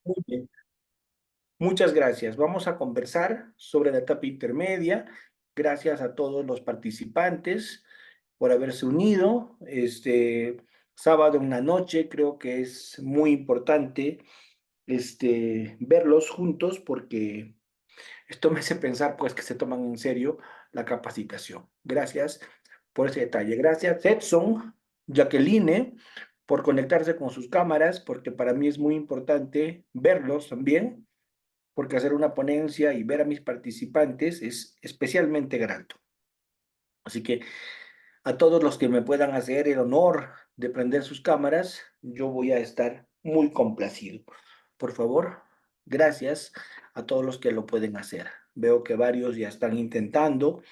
Muy bien. Muchas gracias. Vamos a conversar sobre la etapa intermedia. Gracias a todos los participantes por haberse unido. Este sábado en la noche creo que es muy importante verlos juntos porque esto me hace pensar pues que se toman en serio la capacitación. Gracias por ese detalle. Gracias, Edson, Jacqueline, por conectarse con sus cámaras, porque para mí es muy importante verlos también, porque hacer una ponencia y ver a mis participantes es especialmente grato. Así que a todos los que me puedan hacer el honor de prender sus cámaras, yo voy a estar muy complacido. Por favor, gracias a todos los que lo pueden hacer. Veo que varios ya están intentando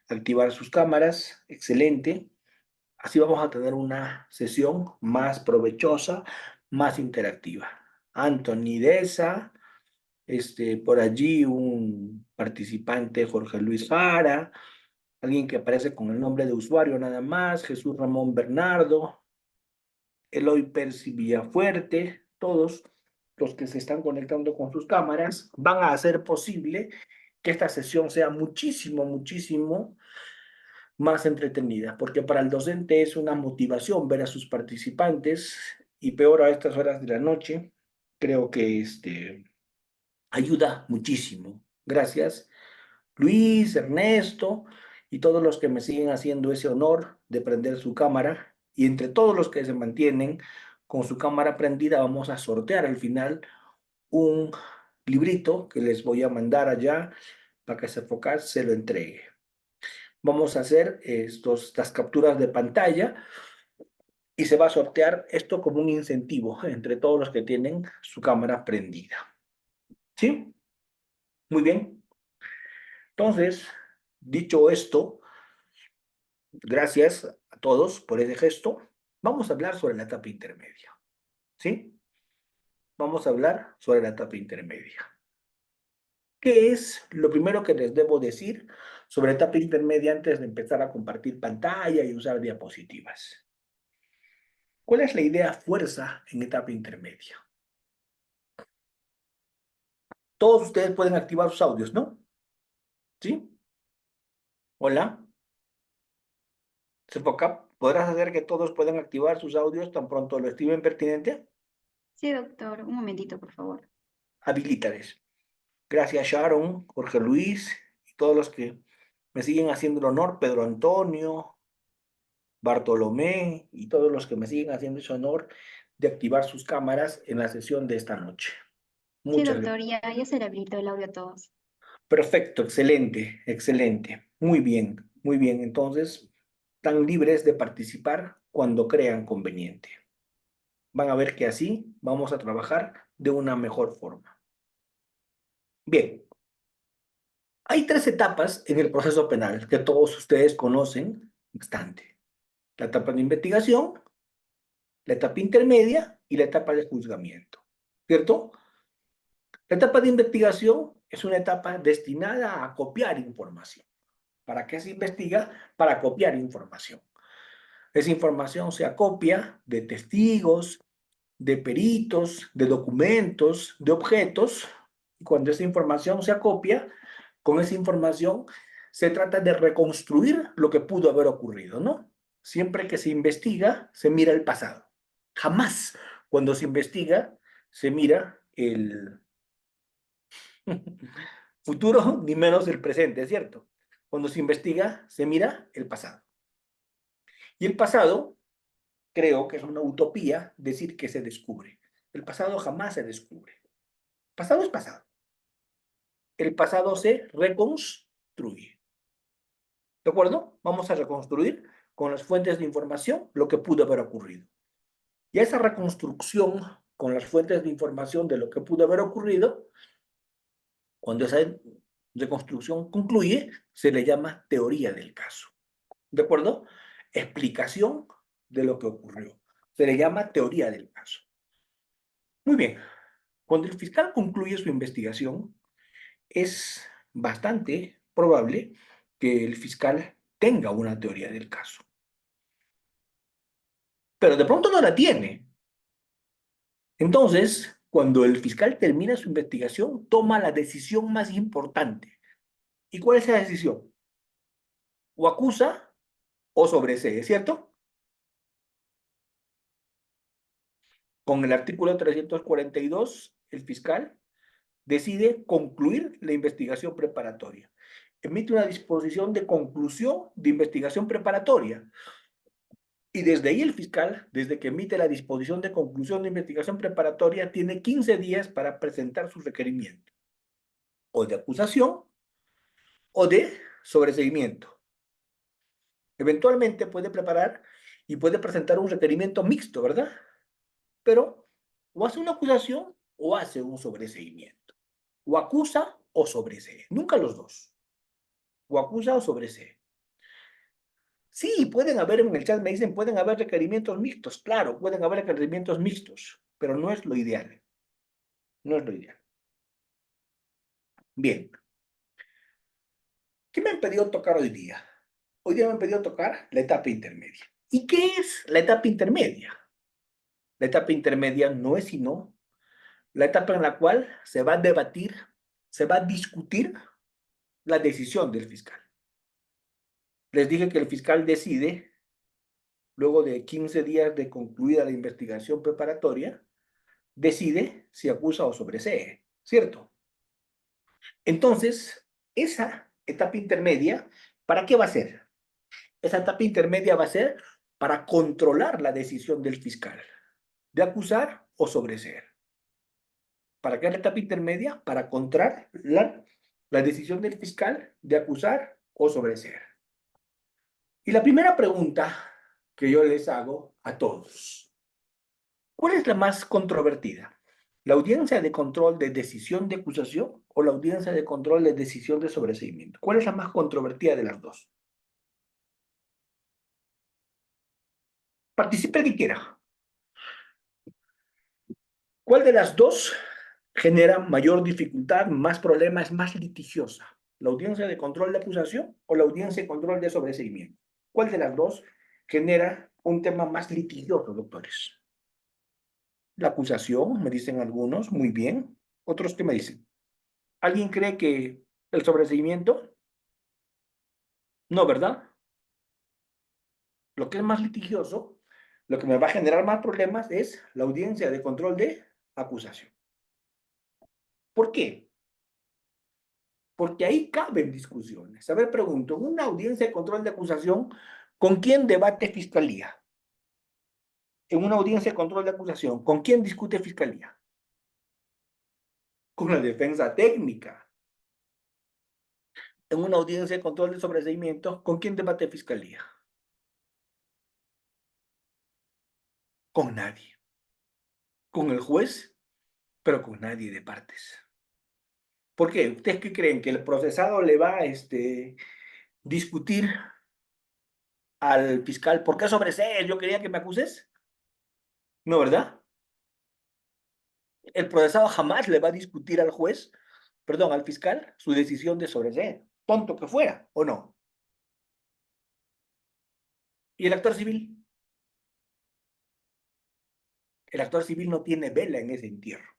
activar sus cámaras. Excelente. Así vamos a tener una sesión más provechosa, más interactiva. Anthony Deza, por allí un participante, Jorge Luis Jara, alguien que aparece con el nombre de usuario nada más, Jesús Ramón Bernardo, Eloy Percy Villafuerte, todos los que se están conectando con sus cámaras van a hacer posible que esta sesión sea muchísimo, muchísimo más entretenida, porque para el docente es una motivación ver a sus participantes y peor a estas horas de la noche, creo que ayuda muchísimo. Gracias, Luis, Ernesto y todos los que me siguen haciendo ese honor de prender su cámara. Y entre todos los que se mantienen con su cámara prendida, vamos a sortear al final un librito que les voy a mandar allá para que Sefocas se lo entregue. Vamos a hacer estas capturas de pantalla y se va a sortear esto como un incentivo entre todos los que tienen su cámara prendida. ¿Sí? Muy bien. Entonces, dicho esto, gracias a todos por ese gesto. Vamos a hablar sobre la etapa intermedia. ¿Sí? Vamos a hablar sobre la etapa intermedia. ¿Qué es lo primero que les debo decir sobre etapa intermedia antes de empezar a compartir pantalla y usar diapositivas? ¿Cuál es la idea fuerza en etapa intermedia? Todos ustedes pueden activar sus audios, ¿no? ¿Sí? Hola. Sofocap, ¿podrás hacer que todos puedan activar sus audios tan pronto lo estimen pertinente? Sí, doctor, un momentito, por favor. Habilítales. Gracias, Sharon, Jorge Luis y todos los que me siguen haciendo el honor, Pedro Antonio, Bartolomé y todos los que me siguen haciendo ese honor de activar sus cámaras en la sesión de esta noche. Sí, Muchas doctor, gracias. ya se le habilitó el audio a todos. Perfecto, excelente, excelente. Muy bien, muy bien. Entonces, están libres de participar cuando crean conveniente. Van a ver que así vamos a trabajar de una mejor forma. Bien, hay tres etapas en el proceso penal que todos ustedes conocen bastante. La etapa de investigación, la etapa intermedia y la etapa de juzgamiento. ¿Cierto? La etapa de investigación es una etapa destinada a copiar información. ¿Para qué se investiga? Para copiar información. Esa información se acopia de testigos, de peritos, de documentos, de objetos. Y cuando esa información se acopia, con esa información se trata de reconstruir lo que pudo haber ocurrido, ¿no? Siempre que se investiga, se mira el pasado. Jamás cuando se investiga, se mira el futuro, ni menos el presente, ¿cierto? Cuando se investiga, se mira el pasado. Y el pasado, creo que es una utopía decir que se descubre. El pasado jamás se descubre. Pasado es pasado. El pasado se reconstruye. ¿De acuerdo? Vamos a reconstruir con las fuentes de información lo que pudo haber ocurrido. Y a esa reconstrucción con las fuentes de información de lo que pudo haber ocurrido, cuando esa reconstrucción concluye, se le llama teoría del caso. ¿De acuerdo? Explicación de lo que ocurrió. Se le llama teoría del caso. Muy bien. Cuando el fiscal concluye su investigación, es bastante probable que el fiscal tenga una teoría del caso. Pero de pronto no la tiene. Entonces, Cuando el fiscal termina su investigación, toma la decisión más importante. ¿Y cuál es esa decisión? O acusa o sobresee, ¿cierto? Con el artículo 342, el fiscal decide concluir la investigación preparatoria. Emite una disposición de conclusión de investigación preparatoria. Y desde ahí el fiscal, desde que emite la disposición de conclusión de investigación preparatoria, tiene 15 días para presentar su requerimiento, o de acusación o de sobreseimiento. Eventualmente puede preparar y puede presentar un requerimiento mixto, ¿verdad? Pero o hace una acusación o hace un sobreseimiento. O acusa o sobresee. Nunca los dos. O acusa o sobresee. Sí, pueden haber, en el chat me dicen, pueden haber requerimientos mixtos. Claro, pueden haber requerimientos mixtos, pero no es lo ideal. No es lo ideal. Bien. ¿Qué me han pedido tocar hoy día? Hoy día me han pedido tocar la etapa intermedia. ¿Y qué es la etapa intermedia? La etapa intermedia no es sino la etapa en la cual se va a debatir, se va a discutir la decisión del fiscal. Les dije que el fiscal decide, luego de 15 días de concluida la investigación preparatoria, decide si acusa o sobresee, ¿cierto? Entonces, esa etapa intermedia, ¿para qué va a ser? Esa etapa intermedia va a ser para controlar la decisión del fiscal de acusar o sobreseer. ¿Para qué es la etapa intermedia? Para controlar la decisión del fiscal de acusar o sobreseer. Y la primera pregunta que yo les hago a todos, ¿cuál es la más controvertida? ¿La audiencia de control de decisión de acusación o la audiencia de control de decisión de sobreseimiento? ¿Cuál es la más controvertida de las dos? Participe el que quiera. ¿Cuál de las dos genera mayor dificultad, más problemas, más litigiosa? ¿La audiencia de control de acusación o la audiencia de control de sobreseimiento? ¿Cuál de las dos genera un tema más litigioso, doctores? La acusación, me dicen algunos, muy bien. Otros, ¿qué me dicen? ¿Alguien cree que el sobreseimiento? No, ¿verdad? Lo que es más litigioso, lo que me va a generar más problemas es la audiencia de control de acusación. ¿Por qué? Porque ahí caben discusiones. A ver, pregunto, en una audiencia de control de acusación, ¿con quién debate fiscalía? En una audiencia de control de acusación, ¿con quién discute fiscalía? Con la defensa técnica. En una audiencia de control de sobreseimiento, ¿con quién debate fiscalía? Con nadie. Con el juez, pero con nadie de partes. ¿Por qué? ¿Ustedes qué creen? ¿Que el procesado le va a discutir al fiscal? ¿Por qué sobresees? Yo quería que me acuses. No, ¿verdad? El procesado jamás le va a discutir al juez, perdón, al fiscal, su decisión de sobreseer. Tonto que fuera, ¿o no? ¿Y el actor civil? El actor civil no tiene vela en ese entierro.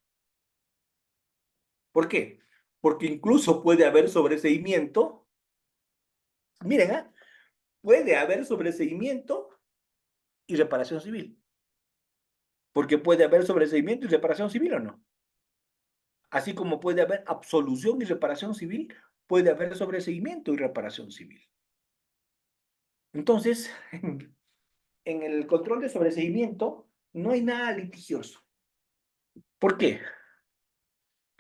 ¿Por qué? Porque incluso puede haber sobreseimiento. Miren, ¿eh? Puede haber sobreseimiento y reparación civil. Porque puede haber sobreseimiento y reparación civil o no. Así como puede haber absolución y reparación civil, puede haber sobreseimiento y reparación civil. Entonces, en el control de sobreseimiento no hay nada litigioso. ¿Por qué?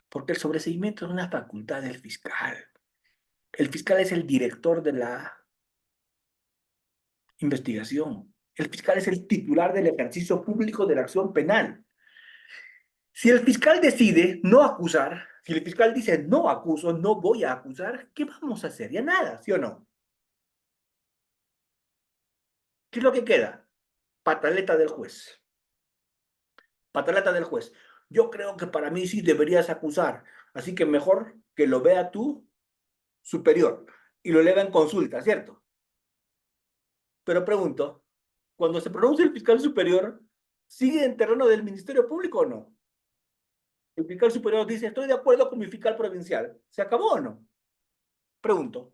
Porque el sobreseimiento es una facultad del fiscal. El fiscal es el director de la investigación. El fiscal es el titular del ejercicio público de la acción penal. Si el fiscal decide no acusar, si el fiscal dice no acuso, no voy a acusar, ¿qué vamos a hacer? Ya nada, ¿sí o no? ¿Qué es lo que queda? Pataleta del juez. Pataleta del juez. Yo creo que para mí sí deberías acusar, así que mejor que lo vea tú superior y lo eleva en consulta, ¿cierto? Pero pregunto, cuando se pronuncia el fiscal superior, ¿sigue en terreno del Ministerio Público o no? El fiscal superior dice, estoy de acuerdo con mi fiscal provincial. ¿Se acabó o no? Pregunto.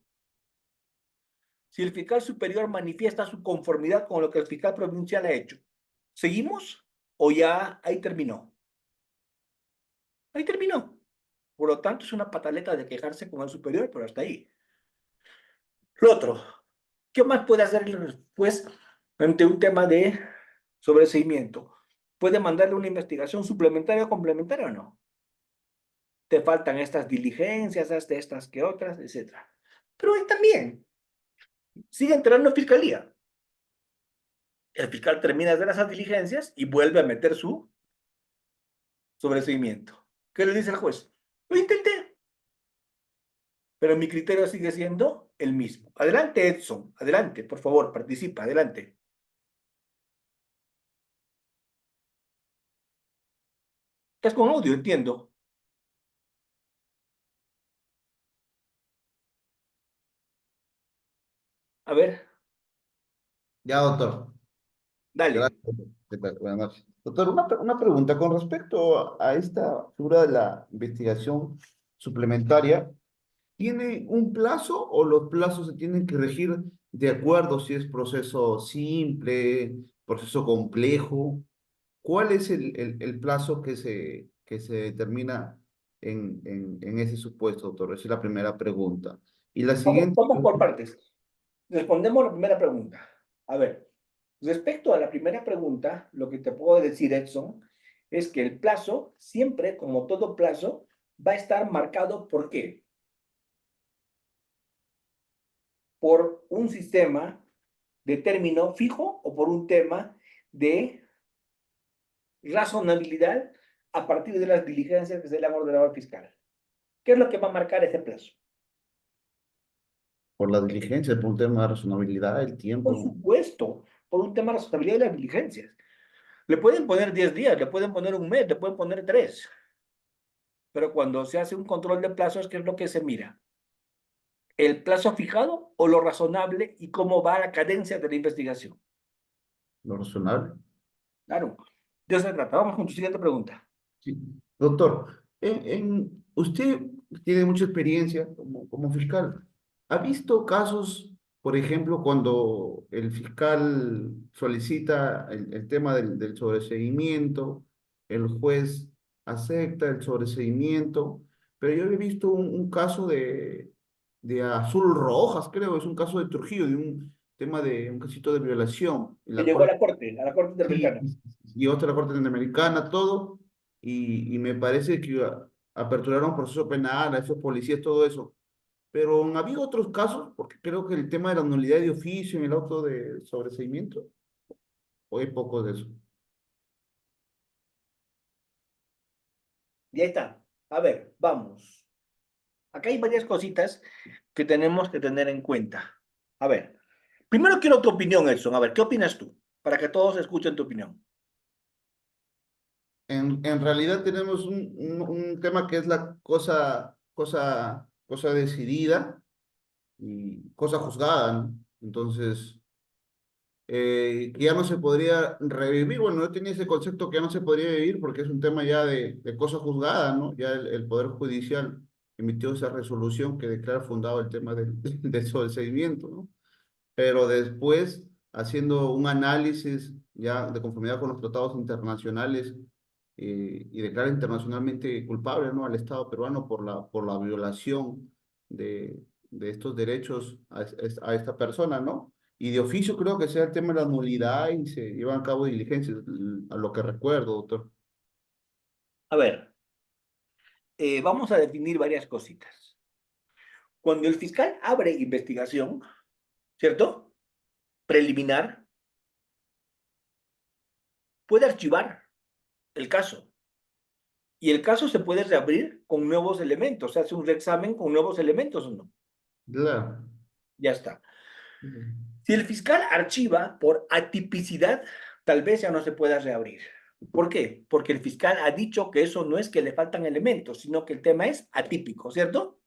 Si el fiscal superior manifiesta su conformidad con lo que el fiscal provincial ha hecho, ¿seguimos o ya ahí terminó? Ahí terminó. Por lo tanto, es una pataleta de quejarse con el superior, pero hasta ahí. Lo otro, ¿qué más puede hacer después ante un tema de sobreseimiento? ¿Puede mandarle una investigación suplementaria o complementaria o no? Te faltan estas diligencias, hasta estas que otras, etcétera. Pero ahí también sigue entrando en fiscalía. El fiscal termina de hacer esas diligencias y vuelve a meter su sobreseimiento. ¿Qué le dice el juez? Lo intenté, pero mi criterio sigue siendo el mismo. Adelante, Edson. Adelante, por favor, participa. Adelante. Estás con audio, entiendo. A ver, Ya, doctor. dale. Gracias. ¿Qué tal? Buenas noches. Doctor, una pregunta con respecto a esta figura de la investigación suplementaria. ¿Tiene un plazo o los plazos se tienen que regir de acuerdo si es proceso simple, proceso complejo? ¿Cuál es el plazo que se determina en ese supuesto, doctor? Esa es la primera pregunta. Y la Vamos, siguiente, vamos por partes. Respondemos la primera pregunta. A ver, respecto a la primera pregunta, lo que te puedo decir, Edson, es que el plazo, siempre, como todo plazo, va a estar marcado ¿por qué? Por un sistema de término fijo o por un tema de razonabilidad a partir de las diligencias que se le han ordenado al fiscal. ¿Qué es lo que va a marcar ese plazo? por la diligencia, por un tema de razonabilidad, el Por tiempo. supuesto, por un tema de razonabilidad de las diligencias. Le pueden poner 10 días, le pueden poner un mes, le pueden poner 3. Pero cuando se hace un control de plazos, ¿qué es lo que se mira? ¿El plazo fijado o lo razonable y cómo va la cadencia de la investigación? Lo razonable. Claro. De eso se trata. Vamos con tu siguiente pregunta. Sí. Doctor, usted tiene mucha experiencia como fiscal. ¿Ha visto casos, por ejemplo, cuando el fiscal solicita el tema del sobreseguimiento, el juez acepta el sobreseguimiento, pero yo he visto un caso de Azul Rojas, creo, es un caso de Trujillo, de un tema de un casito de violación, en Que la llegó cual a la Corte sí, Interamericana. y otra Corte Interamericana, todo, y me parece que aperturaron proceso penal a esos policías, todo eso. Pero han habido otros casos, porque creo que el tema de la nulidad de oficio en el auto de sobreseimiento, o hay poco de eso. Y ahí está. A ver, vamos. Acá hay varias cositas que tenemos que tener en cuenta. A ver, primero quiero tu opinión, Edson. A ver, ¿qué opinas tú? Para que todos escuchen tu opinión. En realidad tenemos un tema que es la cosa decidida y cosa juzgada, ¿no? Entonces, que ya no se podría revivir. Bueno, yo tenía ese concepto que ya no se podría vivir porque es un tema ya de cosa juzgada, ¿no? Ya el Poder Judicial emitió esa resolución que declara fundado el tema del sobreseimiento, ¿no? Pero después, haciendo un análisis ya de conformidad con los tratados internacionales y declara internacionalmente culpable, ¿no? Al Estado peruano por la violación de estos derechos a esta persona, ¿no? Y de oficio creo que sea el tema de la nulidad y se llevan a cabo diligencias, a lo que recuerdo, doctor. A ver, vamos a definir varias cositas. Cuando el fiscal abre investigación, ¿cierto? Preliminar, puede archivar el caso. Y el caso se puede reabrir con nuevos elementos. Se hace un reexamen con nuevos elementos o no. Claro. Ya está. Si el fiscal archiva por atipicidad, tal vez ya no se pueda reabrir. ¿Por qué? Porque el fiscal ha dicho que eso no es que le faltan elementos, sino que el tema es atípico, ¿cierto?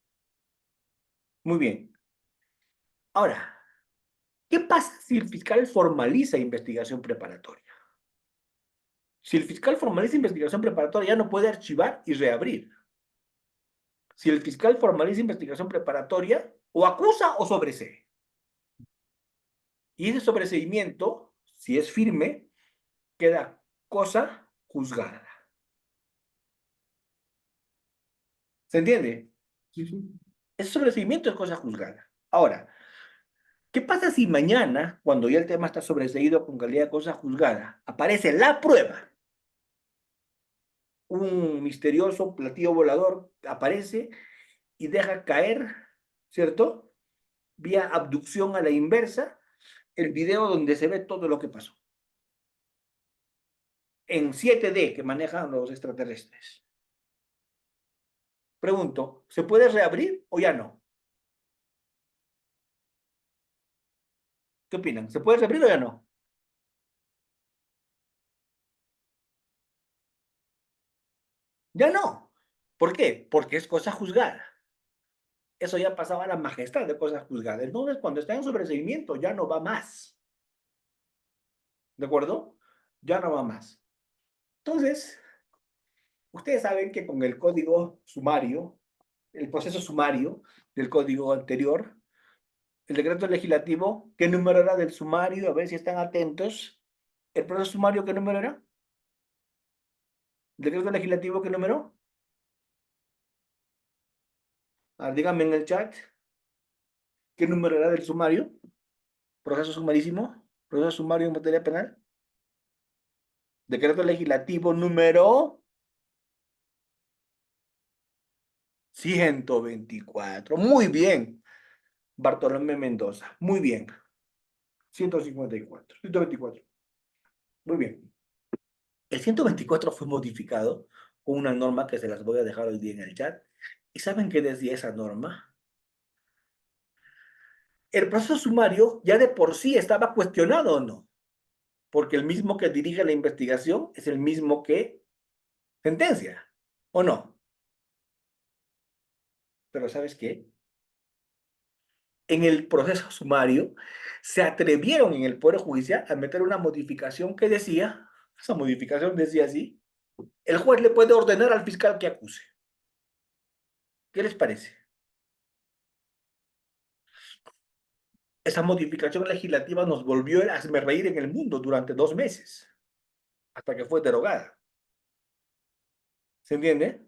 Muy bien. Ahora, ¿qué pasa si el fiscal formaliza investigación preparatoria? Si el fiscal formaliza investigación preparatoria, ya no puede archivar y reabrir. Si el fiscal formaliza investigación preparatoria, o acusa o sobresee. Y ese sobreseimiento, si es firme, queda cosa juzgada. ¿Se entiende? Sí, sí. Ese sobreseimiento es cosa juzgada. Ahora, ¿qué pasa si mañana, cuando ya el tema está sobreseído con calidad de cosa juzgada, aparece la prueba? Un misterioso platillo volador aparece y deja caer, ¿cierto? Vía abducción a la inversa, el video donde se ve todo lo que pasó. En 7D que manejan los extraterrestres. Pregunto, ¿se puede reabrir o ya no? ¿Qué opinan? ¿Se puede reabrir o ya no? Ya no. ¿Por qué? Porque es cosa juzgada. Eso ya pasaba a la majestad de cosas juzgadas. Entonces, cuando está en sobreseimiento, ya no va más. ¿De acuerdo? Ya no va más. Entonces, ustedes saben que con el código sumario, el proceso sumario del código anterior, el decreto legislativo, ¿qué número era del sumario? A ver si están atentos. ¿El proceso sumario qué número era? ¿El decreto legislativo qué número? A ver, díganme en el chat, ¿qué número era del sumario? ¿Proceso sumarísimo? ¿Proceso sumario en materia penal? Decreto legislativo número 124. Muy bien, Bartolomé Mendoza. Muy bien. 154. 124. Muy bien. El 124 fue modificado con una norma que se las voy a dejar hoy día en el chat. ¿Y saben qué decía esa norma? El proceso sumario ya de por sí estaba cuestionado o no, porque el mismo que dirige la investigación es el mismo que sentencia, ¿o no? Pero ¿sabes qué? En el proceso sumario se atrevieron en el Poder Judicial a meter una modificación que decía, esa modificación decía así, el juez le puede ordenar al fiscal que acuse. ¿Qué les parece? Esa modificación legislativa nos volvió a reír en el mundo durante 2 meses, hasta que fue derogada. ¿Se entiende?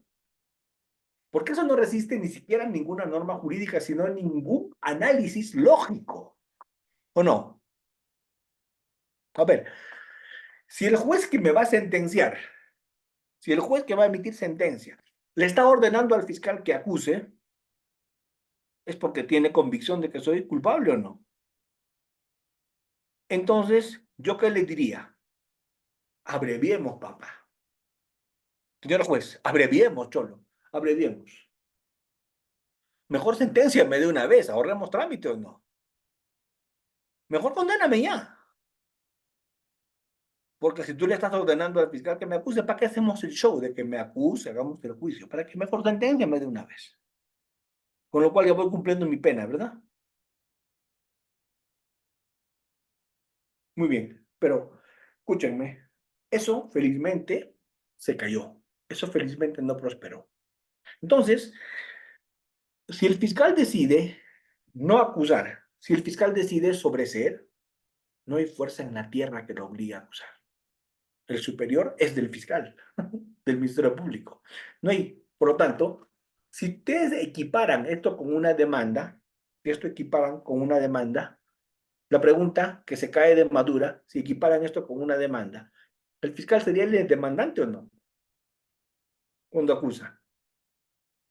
Porque eso no resiste ni siquiera ninguna norma jurídica, sino ningún análisis lógico. ¿O no? A ver, si el juez que me va a sentenciar, si el juez que va a emitir sentencia, le está ordenando al fiscal que acuse, es porque tiene convicción de que soy culpable o no. Entonces, ¿yo qué le diría? Abreviemos, papá. Señor juez, abreviemos, cholo, abreviemos. Mejor senténciame de una vez, ahorremos trámite o no. Mejor condéname ya. Porque si tú le estás ordenando al fiscal que me acuse, ¿para qué hacemos el show de que me acuse, hagamos el juicio? Para que mejor senténciame de una vez. Con lo cual ya voy cumpliendo mi pena, ¿verdad? Muy bien, pero escúchenme, eso felizmente se cayó. Eso felizmente no prosperó. Entonces, si el fiscal decide no acusar, si el fiscal decide sobreseer, no hay fuerza en la tierra que lo obligue a acusar. El superior es del fiscal, del Ministerio Público. No hay, por lo tanto, si ustedes equiparan esto con una demanda, si esto equiparan con una demanda, la pregunta que se cae de madura, si equiparan esto con una demanda, ¿el fiscal sería el demandante o no? Cuando acusa,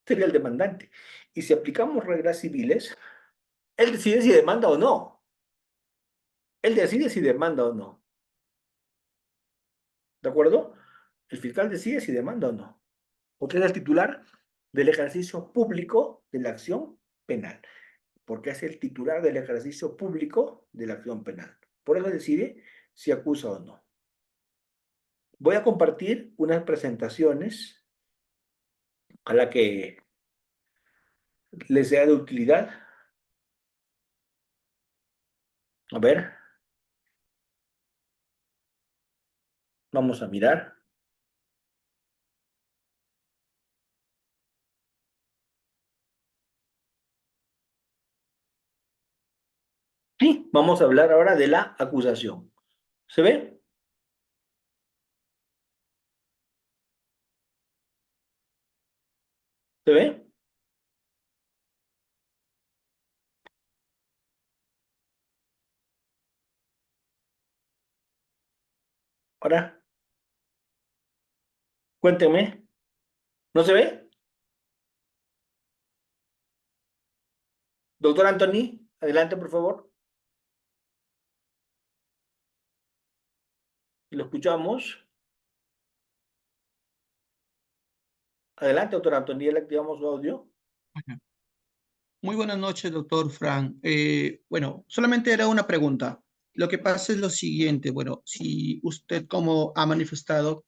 sería el demandante. Y si aplicamos reglas civiles, él decide si demanda o no. Él decide si demanda o no. ¿De acuerdo? El fiscal decide si demanda o no. Porque es el titular del ejercicio público de la acción penal. Porque es el titular del ejercicio público de la acción penal. Por eso decide si acusa o no. Voy a compartir unas presentaciones a la que les sea de utilidad. A ver, vamos a mirar. Sí, vamos a hablar ahora de la acusación. ¿Se ve? ¿Se ve? Ahora, cuéntenme. ¿No se ve? Doctor Anthony, adelante, por favor. Lo escuchamos. Adelante, doctor Anthony, ya le activamos su audio. Muy buenas noches, doctor Frank. Bueno, solamente era una pregunta. Lo que pasa es lo siguiente, bueno, si usted como ha manifestado,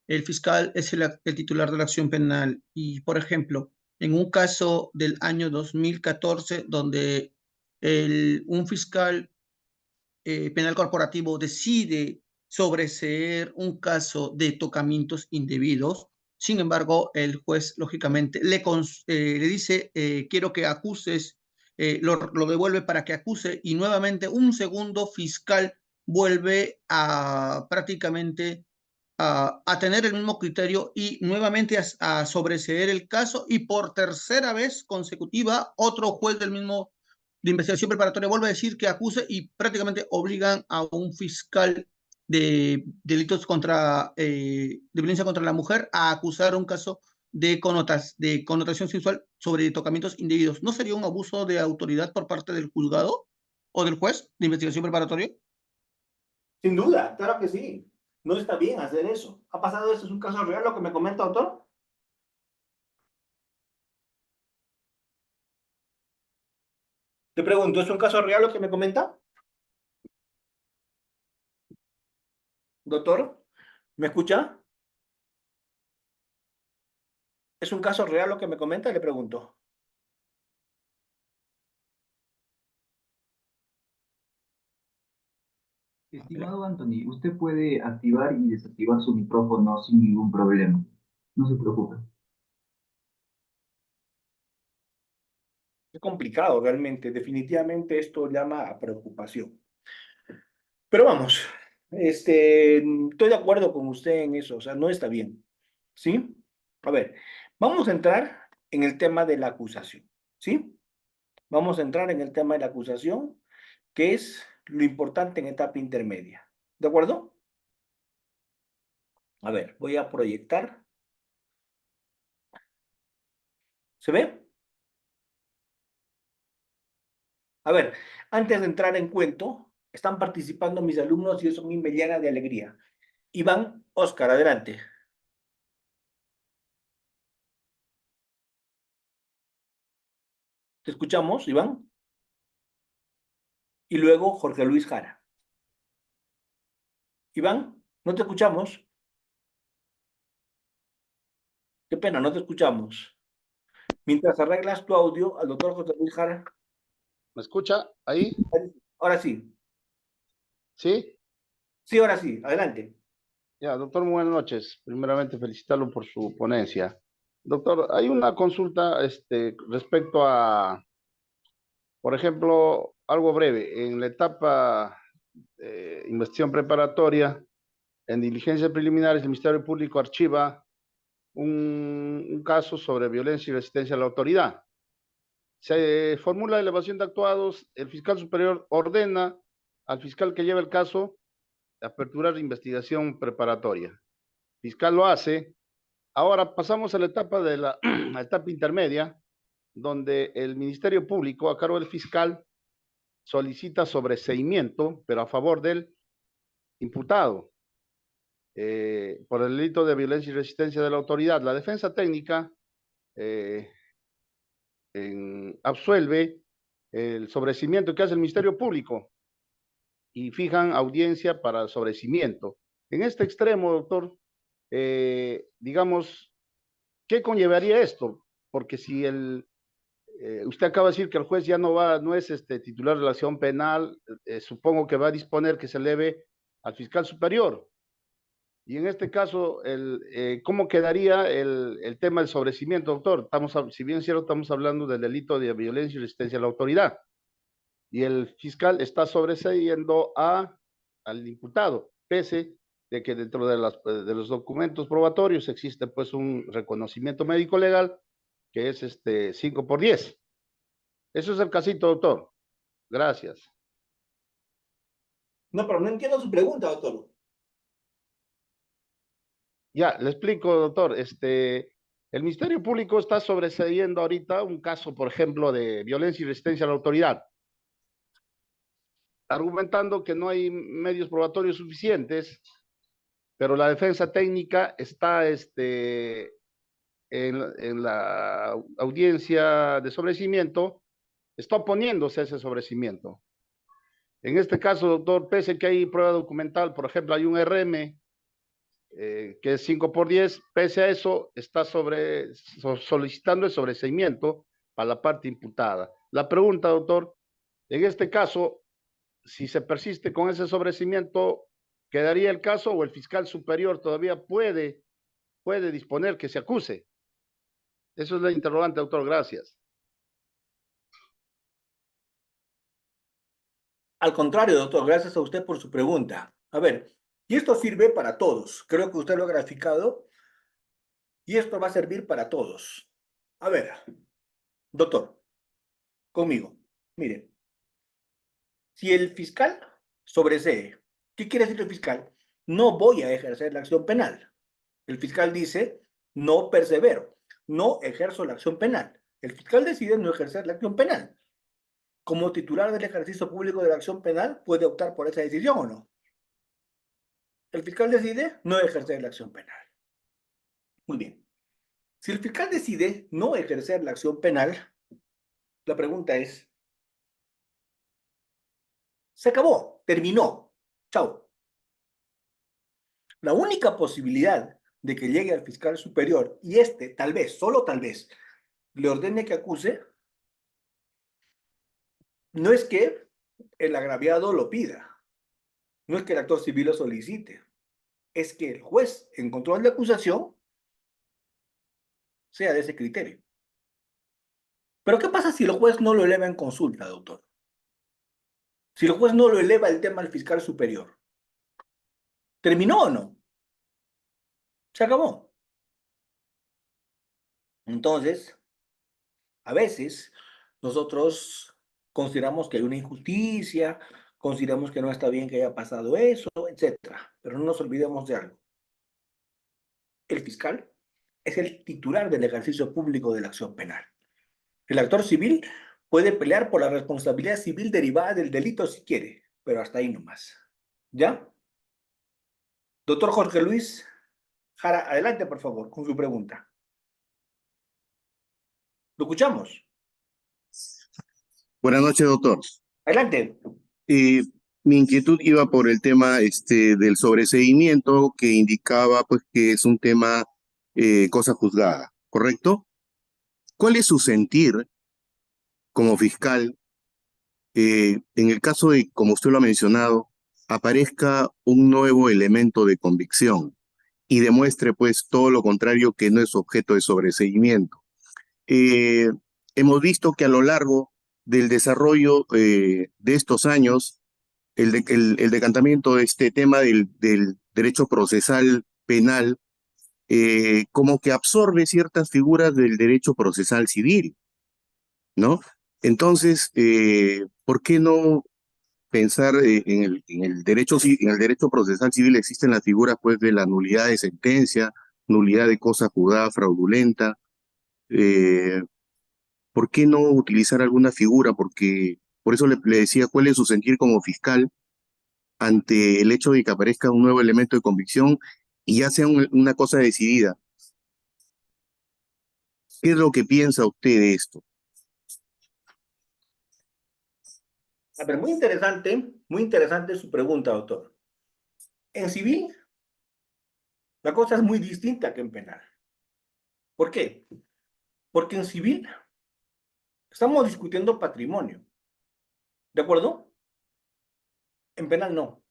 el fiscal es el titular de la acción penal y, por ejemplo, en un caso del año 2014, donde un fiscal penal corporativo decide sobreseer un caso de tocamientos indebidos. Sin embargo, el juez, lógicamente, le dice, quiero que acuses, lo devuelve para que acuse y nuevamente un segundo fiscal vuelve a prácticamente a tener el mismo criterio y nuevamente a sobreseer el caso y por tercera vez consecutiva otro juez del mismo de investigación preparatoria vuelve a decir que acuse y prácticamente obligan a un fiscal de delitos de violencia contra la mujer a acusar un caso de connotación sexual sobre tocamientos indebidos. ¿No sería un abuso de autoridad por parte del juzgado o del juez de investigación preparatoria? Sin duda, claro que sí. No está bien hacer eso. ¿Ha pasado eso? ¿Es un caso real lo que me comenta, doctor? Te pregunto, ¿es un caso real lo que me comenta? Doctor, ¿me escucha? ¿Es un caso real lo que me comenta? Le pregunto. Estimado Anthony, usted puede activar y desactivar su micrófono sin ningún problema. No se preocupe. Es complicado realmente. Definitivamente esto llama a preocupación. Pero vamos, estoy de acuerdo con usted en eso. O sea, no está bien. ¿Sí? A ver, vamos a entrar en el tema de la acusación. ¿Sí? Vamos a entrar en el tema de la acusación, que es lo importante en etapa intermedia. ¿De acuerdo? A ver, voy a proyectar. ¿Se ve? A ver, antes de entrar en cuento, están participando mis alumnos y eso a mí me llena de alegría. Iván, Oscar, adelante. ¿Te escuchamos, Iván? Y luego Jorge Luis Jara. Iván, no te escuchamos. Qué pena, no te escuchamos. Mientras arreglas tu audio al doctor Jorge Luis Jara. ¿Me escucha ahí? Ahora sí. ¿Sí? Sí, ahora sí. Adelante. Ya, doctor, muy buenas noches. Primeramente, felicitarlo por su ponencia. Doctor, hay una consulta respecto a, por ejemplo, algo breve. En la etapa investigación preparatoria, en diligencias preliminares, el Ministerio Público archiva un caso sobre violencia y resistencia a la autoridad. Se formula elevación de actuados, el fiscal superior ordena al fiscal que lleva el caso aperturar investigación preparatoria. Fiscal lo hace. Ahora pasamos a la etapa de la a etapa intermedia, donde el Ministerio Público, a cargo del fiscal, solicita sobreseimiento, pero a favor del imputado, por el delito de violencia y resistencia de la autoridad. La defensa técnica eh, absuelve el sobreseimiento que hace el Ministerio Público y fijan audiencia para el sobreseimiento. En este extremo, doctor, digamos, ¿qué conllevaría esto? Porque si usted acaba de decir que el juez ya no es titular de la acción penal, supongo que va a disponer que se eleve al fiscal superior. Y en este caso, ¿cómo quedaría el tema del sobreseimiento, doctor? Si bien es cierto, estamos hablando del delito de violencia y resistencia a la autoridad. y el fiscal está sobreseyendo al imputado, pese de que dentro de los documentos probatorios existe pues un reconocimiento médico legal que es 5×10. Eso es el casito, doctor. Gracias. No, pero no entiendo su pregunta, doctor. Ya, le explico, doctor. El Ministerio Público está sobreseyendo ahorita un caso, por ejemplo, de violencia y resistencia a la autoridad, argumentando que no hay medios probatorios suficientes, pero la defensa técnica está en la audiencia de sobreseimiento, está oponiéndose a ese sobreseimiento. En este caso, doctor, pese que hay prueba documental, por ejemplo, hay un RM que es 5×10, pese a eso, está solicitando el sobreseimiento para la parte imputada. La pregunta, doctor, en este caso, si se persiste con ese sobreseimiento, ¿quedaría el caso o el fiscal superior todavía puede disponer que se acuse? Eso es la interrogante, doctor. Gracias. Al contrario, doctor, gracias a usted por su pregunta. A ver, y esto sirve para todos. Creo que usted lo ha graficado y esto va a servir para todos. A ver, doctor, conmigo. Mire, si el fiscal sobresee, ¿qué quiere decir el fiscal? No voy a ejercer la acción penal. El fiscal dice, no persevero, no ejerzo la acción penal. El fiscal decide no ejercer la acción penal. Como titular del ejercicio público de la acción penal, puede optar por esa decisión o no. El fiscal decide no ejercer la acción penal. Muy bien. Si el fiscal decide no ejercer la acción penal, la pregunta es, se acabó, terminó, chao. La única posibilidad de que llegue al fiscal superior y tal vez, solo tal vez, le ordene que acuse, no es que el agraviado lo pida, no es que el actor civil lo solicite, es que el juez en control de acusación sea de ese criterio. Pero ¿qué pasa si el juez no lo eleva en consulta, doctor? Si el juez no lo eleva el tema al fiscal superior, ¿terminó o no? Se acabó. Entonces, a veces nosotros consideramos que hay una injusticia, consideramos que no está bien que haya pasado eso, etcétera. Pero no nos olvidemos de algo. El fiscal es el titular del ejercicio público de la acción penal. El actor civil puede pelear por la responsabilidad civil derivada del delito si quiere, pero hasta ahí nomás. ¿Ya? Doctor Jorge Luis Jara, adelante, por favor, con su pregunta. ¿Lo escuchamos? Buenas noches, doctor. Adelante. Mi inquietud iba por el tema del sobreseimiento que indicaba pues, que es un tema cosa juzgada, ¿correcto? ¿Cuál es su sentir como fiscal en el caso de, como usted lo ha mencionado, aparezca un nuevo elemento de convicción y demuestre pues todo lo contrario que no es objeto de sobreseimiento? Hemos visto que a lo largo del desarrollo de estos años, el decantamiento de este tema del derecho procesal penal como que absorbe ciertas figuras del derecho procesal civil, ¿no? Entonces, ¿por qué no pensar en el derecho procesal civil existen las figuras pues de la nulidad de sentencia, nulidad de cosa juzgada fraudulenta? ¿Por qué no utilizar alguna figura? Porque por eso le decía cuál es su sentir como fiscal ante el hecho de que aparezca un nuevo elemento de convicción y ya sea una cosa decidida. ¿Qué es lo que piensa usted de esto? A ver, muy interesante su pregunta, doctor. En civil, la cosa es muy distinta que en penal. ¿Por qué? Porque en civil estamos discutiendo patrimonio. ¿De acuerdo? En penal no.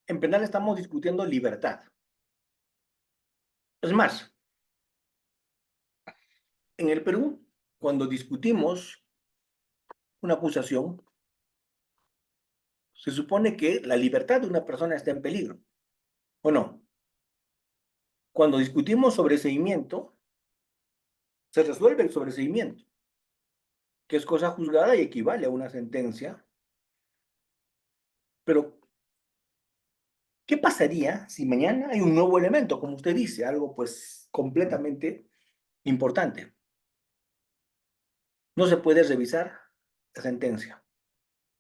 En penal estamos discutiendo libertad. Es más, en el Perú, cuando discutimos una acusación, se supone que la libertad de una persona está en peligro, ¿o no? Cuando discutimos sobreseimiento, se resuelve el sobreseimiento, que es cosa juzgada y equivale a una sentencia. Pero, ¿qué pasaría si mañana hay un nuevo elemento, como usted dice, algo pues completamente importante? No se puede revisar la sentencia,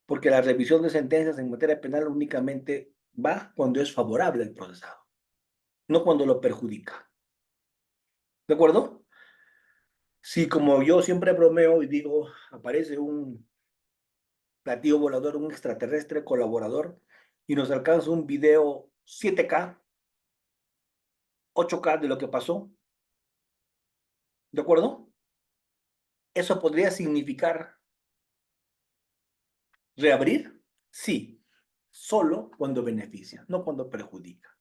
porque la revisión de sentencias en materia penal únicamente va cuando es favorable al procesado, no cuando lo perjudica. ¿De acuerdo? Si como yo siempre bromeo y digo, aparece un platillo volador, un extraterrestre colaborador, y nos alcanza un video 7K, 8K de lo que pasó, ¿de acuerdo? Eso podría significar reabrir, sí, solo cuando beneficia, no cuando perjudica.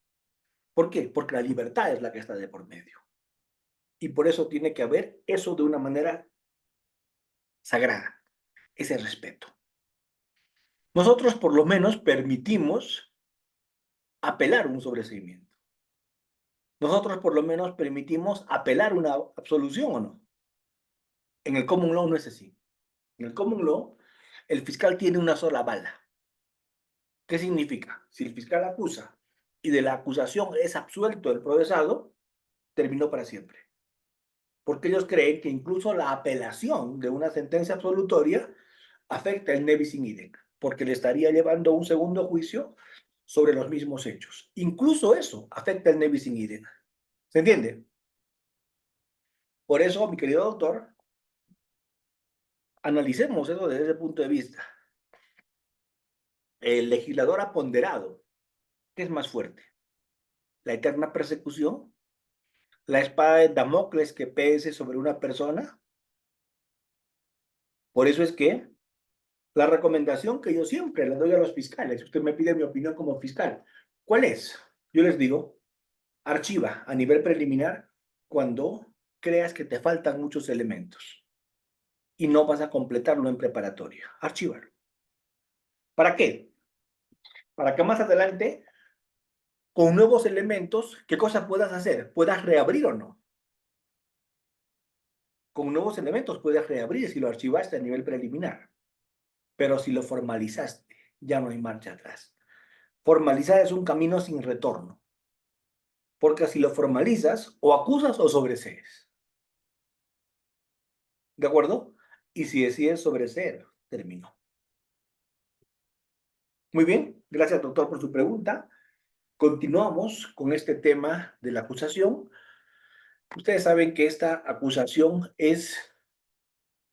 ¿Por qué? Porque la libertad es la que está de por medio. Y por eso tiene que haber eso de una manera sagrada, ese respeto. Nosotros por lo menos permitimos apelar un sobreseimiento. Nosotros por lo menos permitimos apelar una absolución o no. En el common law no es así. En el common law, el fiscal tiene una sola bala. ¿Qué significa? Si el fiscal acusa y de la acusación es absuelto el procesado, terminó para siempre. Porque ellos creen que incluso la apelación de una sentencia absolutoria afecta el ne bis in idem, porque le estaría llevando un segundo juicio sobre los mismos hechos. Incluso eso afecta el ne bis in idem. ¿Se entiende? Por eso, mi querido doctor, analicemos eso desde ese punto de vista. El legislador ha ponderado, ¿qué es más fuerte? ¿La eterna persecución? ¿La espada de Damocles que pese sobre una persona? Por eso es que la recomendación que yo siempre le doy a los fiscales, usted me pide mi opinión como fiscal, ¿cuál es? Yo les digo, archiva a nivel preliminar cuando creas que te faltan muchos elementos y no vas a completarlo en preparatoria. Archívalo. ¿Para qué? Para que más adelante, con nuevos elementos, ¿qué cosa puedas hacer? Puedas reabrir o no. Con nuevos elementos puedes reabrir si lo archivaste a nivel preliminar. Pero si lo formalizaste, ya no hay marcha atrás. Formalizar es un camino sin retorno. Porque si lo formalizas, o acusas o sobresees. ¿De acuerdo? Y si decides sobreseer, terminó. Muy bien, gracias doctor por su pregunta. Continuamos con este tema de la acusación. Ustedes saben que esta acusación es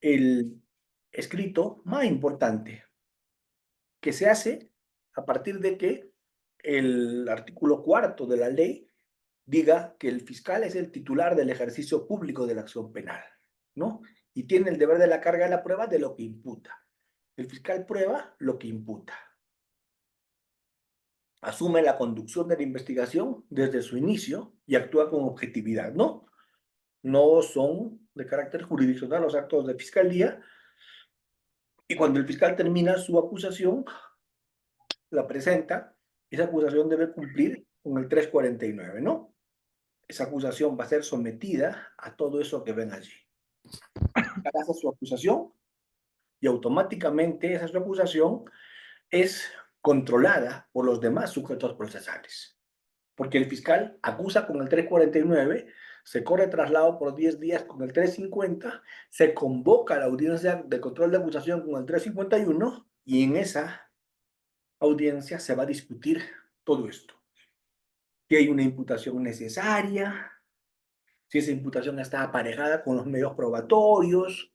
el escrito más importante que se hace a partir de que el artículo 4 de la ley diga que el fiscal es el titular del ejercicio público de la acción penal, ¿no? Y tiene el deber de la carga de la prueba de lo que imputa. El fiscal prueba lo que imputa. Asume la conducción de la investigación desde su inicio y actúa con objetividad, ¿no? No son de carácter jurisdiccional los actos de fiscalía, y cuando el fiscal termina su acusación, la presenta, esa acusación debe cumplir con el 349, ¿no? Esa acusación va a ser sometida a todo eso que ven allí. Hace su acusación y automáticamente esa su acusación es controlada por los demás sujetos procesales. Porque el fiscal acusa con el 349, se corre traslado por 10 días con el 350, se convoca a la audiencia de control de acusación con el 351 y en esa audiencia se va a discutir todo esto. Si hay una imputación necesaria, si esa imputación está aparejada con los medios probatorios,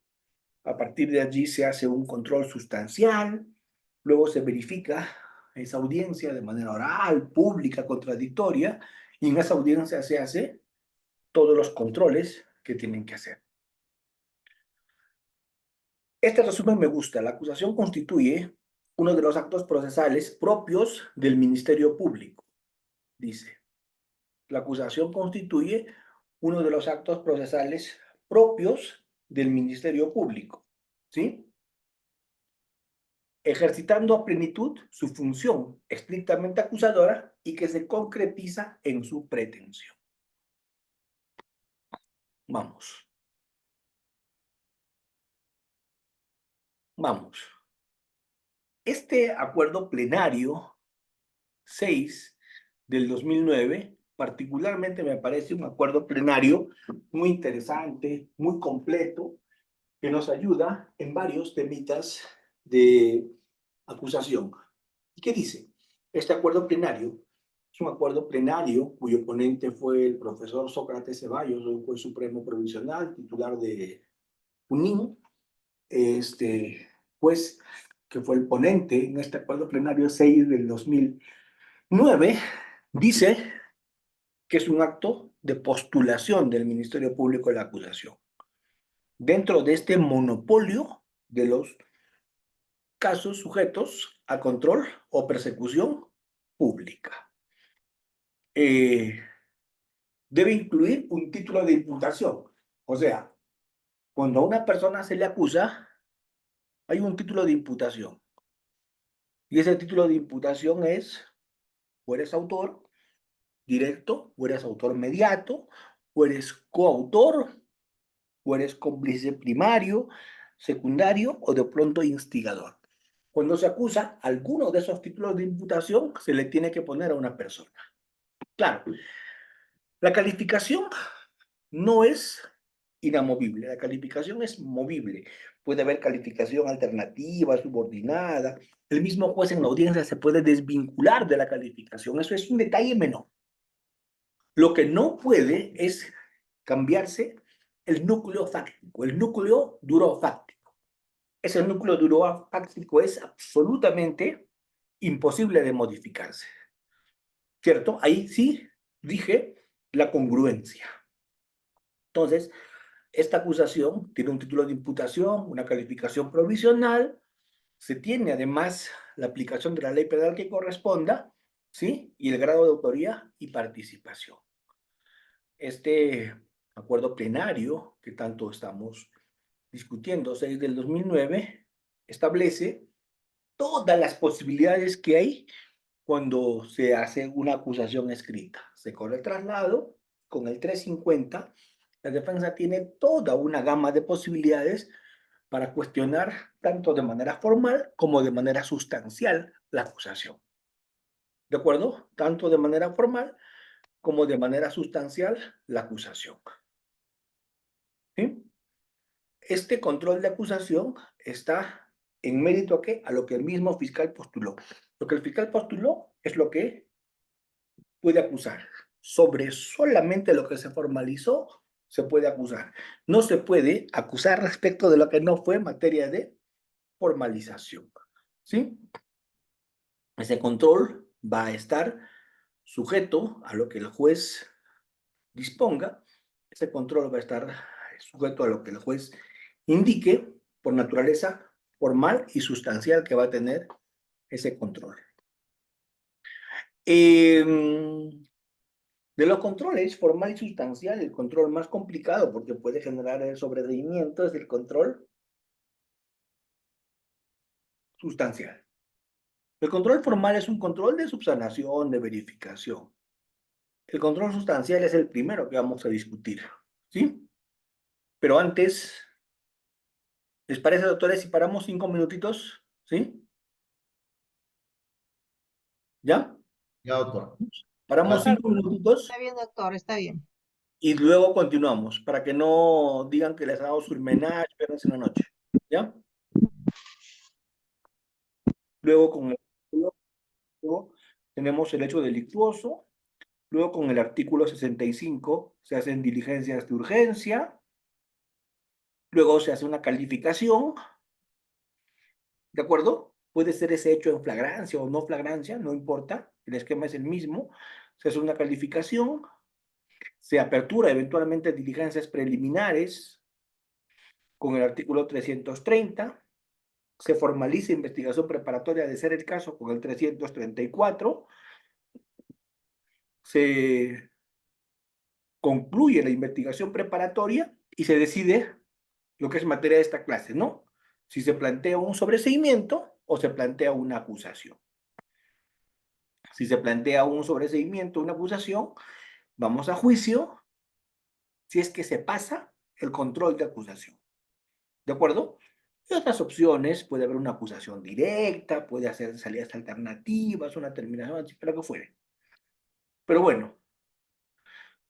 a partir de allí se hace un control sustancial, luego se verifica esa audiencia de manera oral, pública, contradictoria, y en esa audiencia se hace todos los controles que tienen que hacer. Este resumen me gusta. La acusación constituye uno de los actos procesales propios del Ministerio Público, dice. La acusación constituye uno de los actos procesales propios del Ministerio Público, ¿sí? ejercitando a plenitud su función estrictamente acusadora y que se concretiza en su pretensión. Vamos. Vamos. Este acuerdo plenario 6 del 2009, particularmente me parece un acuerdo plenario muy interesante, muy completo, que nos ayuda en varios temitas de acusación. ¿Y qué dice? Este acuerdo plenario es un acuerdo plenario cuyo ponente fue el profesor Sócrates Ceballos, un juez supremo provisional, titular de UNIN, juez que fue el ponente en este acuerdo plenario 6 del 2009, dice que es un acto de postulación del Ministerio Público de la acusación dentro de este monopolio de los casos sujetos a control o persecución pública. Debe incluir un título de imputación. O sea, cuando a una persona se le acusa, hay un título de imputación. Y ese título de imputación es, o eres autor directo, o eres autor mediato, o eres coautor, o eres cómplice primario, secundario, o de pronto instigador. Cuando se acusa alguno de esos títulos de imputación, se le tiene que poner a una persona. Claro, la calificación no es inamovible, la calificación es movible. Puede haber calificación alternativa, subordinada. El mismo juez en la audiencia se puede desvincular de la calificación. Eso es un detalle menor. Lo que no puede es cambiarse el núcleo fáctico, el núcleo duro fáctico. Ese núcleo duro fáctico es absolutamente imposible de modificarse. ¿Cierto? Ahí sí dije la congruencia. Entonces, esta acusación tiene un título de imputación, una calificación provisional, se tiene además la aplicación de la ley penal que corresponda, ¿sí? Y el grado de autoría y participación. Este acuerdo plenario que tanto estamos discutiendo, 6 del 2009, establece todas las posibilidades que hay cuando se hace una acusación escrita. Se corre el traslado, con el 350, la defensa tiene toda una gama de posibilidades para cuestionar tanto de manera formal como de manera sustancial la acusación. ¿De acuerdo? Tanto de manera formal como de manera sustancial la acusación. ¿Sí? Este control de acusación está en mérito a qué? A lo que el mismo fiscal postuló. Lo que el fiscal postuló es lo que puede acusar. Sobre solamente lo que se formalizó, se puede acusar. No se puede acusar respecto de lo que no fue materia de formalización. ¿Sí? Ese control va a estar sujeto a lo que el juez disponga. Ese control va a estar sujeto a lo que el juez indique por naturaleza formal y sustancial que va a tener ese control. De los controles formal y sustancial, el control más complicado porque puede generar el sobreseimiento es el control sustancial. El control formal es un control de subsanación, de verificación. El control sustancial es el primero que vamos a discutir, ¿sí? Pero antes, ¿les parece, doctores, si paramos 5 minutitos? ¿Sí? ¿Ya? Ya, doctor. Paramos Gracias. 5 minutitos Está bien, doctor, está bien. y luego continuamos, para que no digan que les hago surmenage viernes en la noche, ¿ya? Luego con el luego tenemos el hecho delictuoso, luego con el artículo 65 se hacen diligencias de urgencia, luego se hace una calificación, ¿de acuerdo? Puede ser ese hecho en flagrancia o no flagrancia, no importa, el esquema es el mismo, se hace una calificación, se apertura eventualmente diligencias preliminares con el artículo 330, se formaliza investigación preparatoria de ser el caso con el 334, se concluye la investigación preparatoria y se decide lo que es materia de esta clase, ¿no? Si se plantea un sobreseimiento, o se plantea una acusación. Si se plantea un sobreseimiento, una acusación, vamos a juicio si es que se pasa el control de acusación. ¿De acuerdo? Y otras opciones, puede haber una acusación directa, puede hacer salidas alternativas, una terminación, lo que fuere. Pero bueno,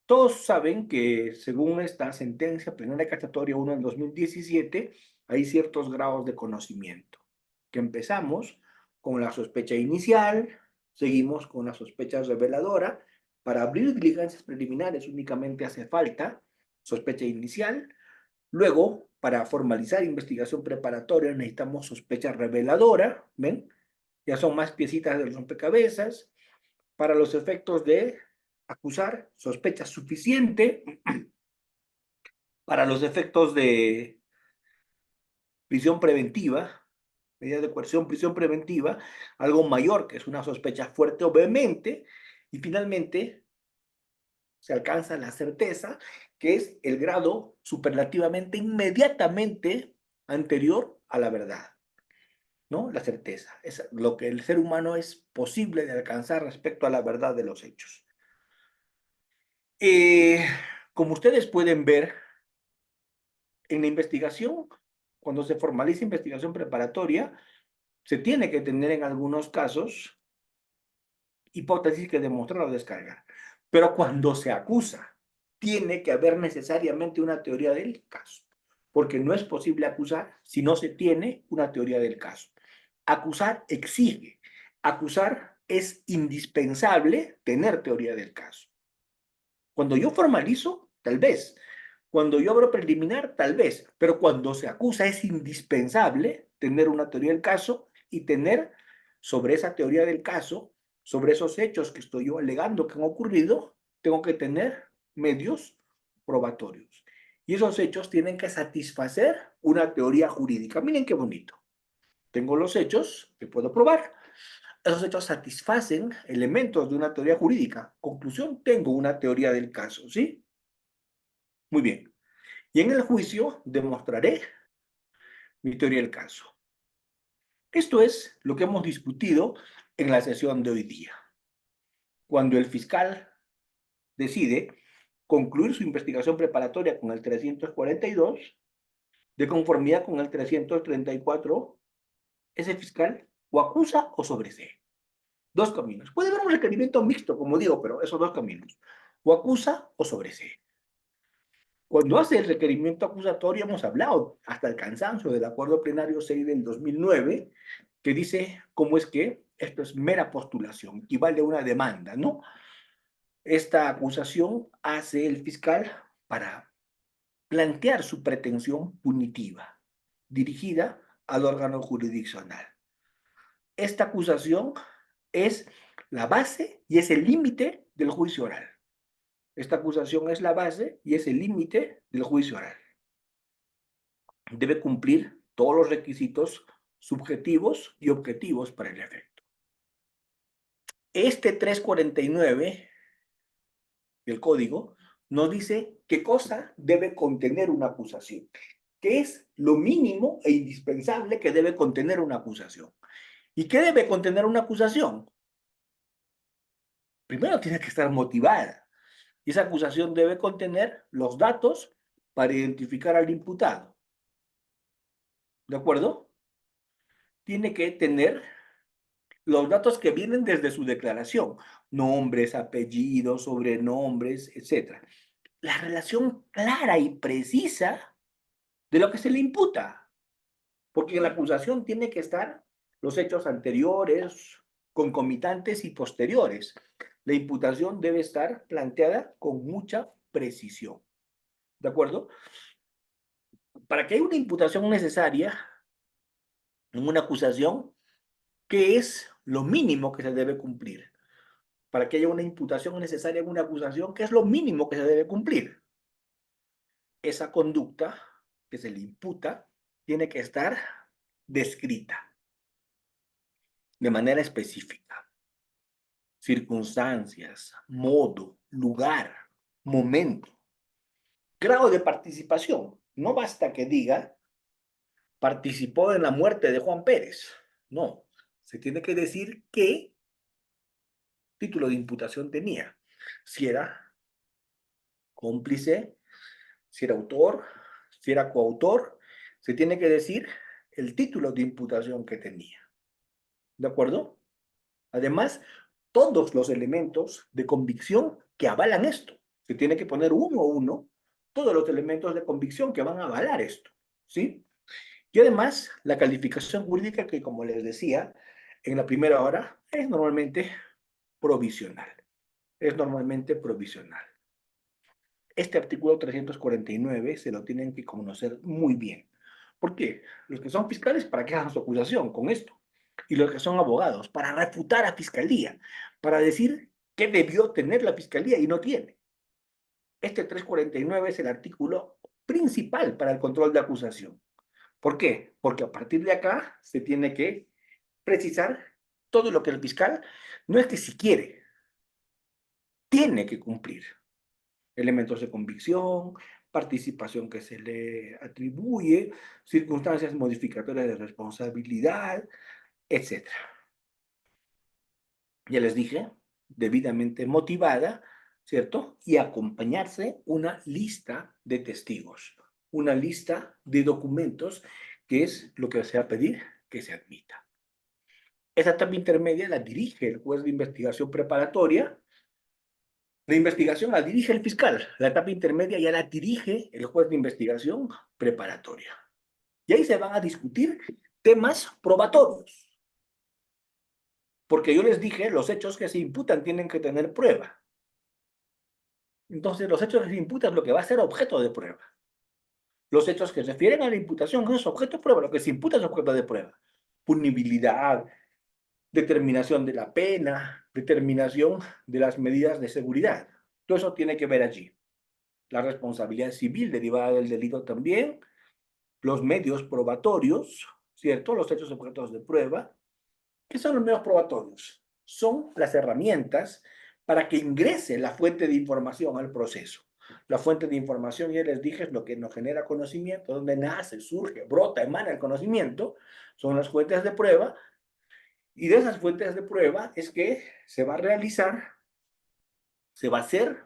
todos saben que según esta sentencia plenaria catatoria 1 del 2017, hay ciertos grados de conocimiento, que empezamos con la sospecha inicial, seguimos con la sospecha reveladora. Para abrir diligencias preliminares únicamente hace falta sospecha inicial. Luego, para formalizar investigación preparatoria necesitamos sospecha reveladora, ¿ven? Ya son más piecitas del rompecabezas. Para los efectos de acusar, sospecha suficiente. Para los efectos de prisión preventiva, medida de coerción, prisión preventiva, algo mayor que es una sospecha fuerte o vehemente. Y finalmente, se alcanza la certeza, que es el grado superlativamente inmediatamente anterior a la verdad, ¿no? La certeza es lo que el ser humano es posible de alcanzar respecto a la verdad de los hechos. Como ustedes pueden ver, en la investigación, cuando se formaliza investigación preparatoria, se tiene que tener en algunos casos hipótesis que demostrar o descargar. Pero cuando se acusa, tiene que haber necesariamente una teoría del caso, porque no es posible acusar si no se tiene una teoría del caso. Acusar exige, acusar es indispensable tener teoría del caso. Cuando yo formalizo, tal vez. Cuando yo abro preliminar, tal vez. Pero cuando se acusa es indispensable tener una teoría del caso y tener sobre esa teoría del caso, sobre esos hechos que estoy yo alegando que han ocurrido, tengo que tener medios probatorios. Y esos hechos tienen que satisfacer una teoría jurídica. Miren qué bonito. Tengo los hechos que puedo probar. Esos hechos satisfacen elementos de una teoría jurídica. Conclusión, tengo una teoría del caso, ¿sí? Muy bien. Y en el juicio demostraré mi teoría del caso. Esto es lo que hemos discutido en la sesión de hoy día. Cuando el fiscal decide concluir su investigación preparatoria con el 342, de conformidad con el 334, ese fiscal o acusa o sobresee. Dos caminos. Puede haber un requerimiento mixto, como digo, pero esos dos caminos. O acusa o sobresee. Cuando hace el requerimiento acusatorio, hemos hablado hasta el cansancio del acuerdo plenario 6 del 2009, que dice cómo es que esto es mera postulación, equivale a una demanda, ¿no? Esta acusación hace el fiscal para plantear su pretensión punitiva, dirigida al órgano jurisdiccional. Esta acusación es la base y es el límite del juicio oral. Esta acusación es la base y es el límite del juicio oral. Debe cumplir todos los requisitos subjetivos y objetivos para el efecto. Este 349 del código nos dice qué cosa debe contener una acusación, qué es lo mínimo e indispensable que debe contener una acusación. ¿Y qué debe contener una acusación? Primero tiene que estar motivada. Y esa acusación debe contener los datos para identificar al imputado. ¿De acuerdo? Tiene que tener los datos que vienen desde su declaración, nombres, apellidos, sobrenombres, etc. La relación clara y precisa de lo que se le imputa, porque en la acusación tiene que estar los hechos anteriores, concomitantes y posteriores. La imputación debe estar planteada con mucha precisión. ¿De acuerdo? Para que haya una imputación necesaria en una acusación, ¿qué es lo mínimo que se debe cumplir? Para que haya una imputación necesaria en una acusación, ¿qué es lo mínimo que se debe cumplir? Esa conducta que se le imputa tiene que estar descrita de manera específica. Circunstancias, modo, lugar, momento, grado de participación. No basta que diga participó en la muerte de Juan Pérez. No, se tiene que decir qué título de imputación tenía. Si era cómplice, si era autor, si era coautor, se tiene que decir el título de imputación que tenía. ¿De acuerdo? Además, todos los elementos de convicción que avalan esto. Se tiene que poner uno a uno todos los elementos de convicción que van a avalar esto. ¿Sí? Y además, la calificación jurídica que, como les decía, en la primera hora es normalmente provisional. Es normalmente provisional. Este artículo 349 se lo tienen que conocer muy bien. ¿Por qué? Los que son fiscales, ¿para qué hagan su acusación con esto? Y los que son abogados, para refutar a fiscalía, para decir qué debió tener la fiscalía y no tiene. Este 349 es el artículo principal para el control de acusación. ¿Por qué? Porque a partir de acá se tiene que precisar todo lo que el fiscal no es que si quiere, tiene que cumplir. Elementos de convicción, participación que se le atribuye, circunstancias modificatorias de responsabilidad, etc. Ya les dije, debidamente motivada, ¿cierto? Y acompañarse una lista de testigos, una lista de documentos, que es lo que se va a pedir que se admita. Esa etapa intermedia la dirige el juez de investigación preparatoria. La investigación la dirige el fiscal. La etapa intermedia ya la dirige el juez de investigación preparatoria. Y ahí se van a discutir temas probatorios. Porque yo les dije, los hechos que se imputan tienen que tener prueba. Entonces, los hechos que se imputan es lo que va a ser objeto de prueba. Los hechos que se refieren a la imputación no es objeto de prueba, lo que se imputa es objeto de prueba. Punibilidad, determinación de la pena, determinación de las medidas de seguridad. Todo eso tiene que ver allí. La responsabilidad civil derivada del delito también, los medios probatorios, ¿cierto? Los hechos objetos de prueba. ¿Qué son los medios probatorios? Son las herramientas para que ingrese la fuente de información al proceso. La fuente de información, ya les dije, es lo que nos genera conocimiento, donde nace, surge, brota, emana el conocimiento, son las fuentes de prueba, y de esas fuentes de prueba es que se va a realizar, se va a hacer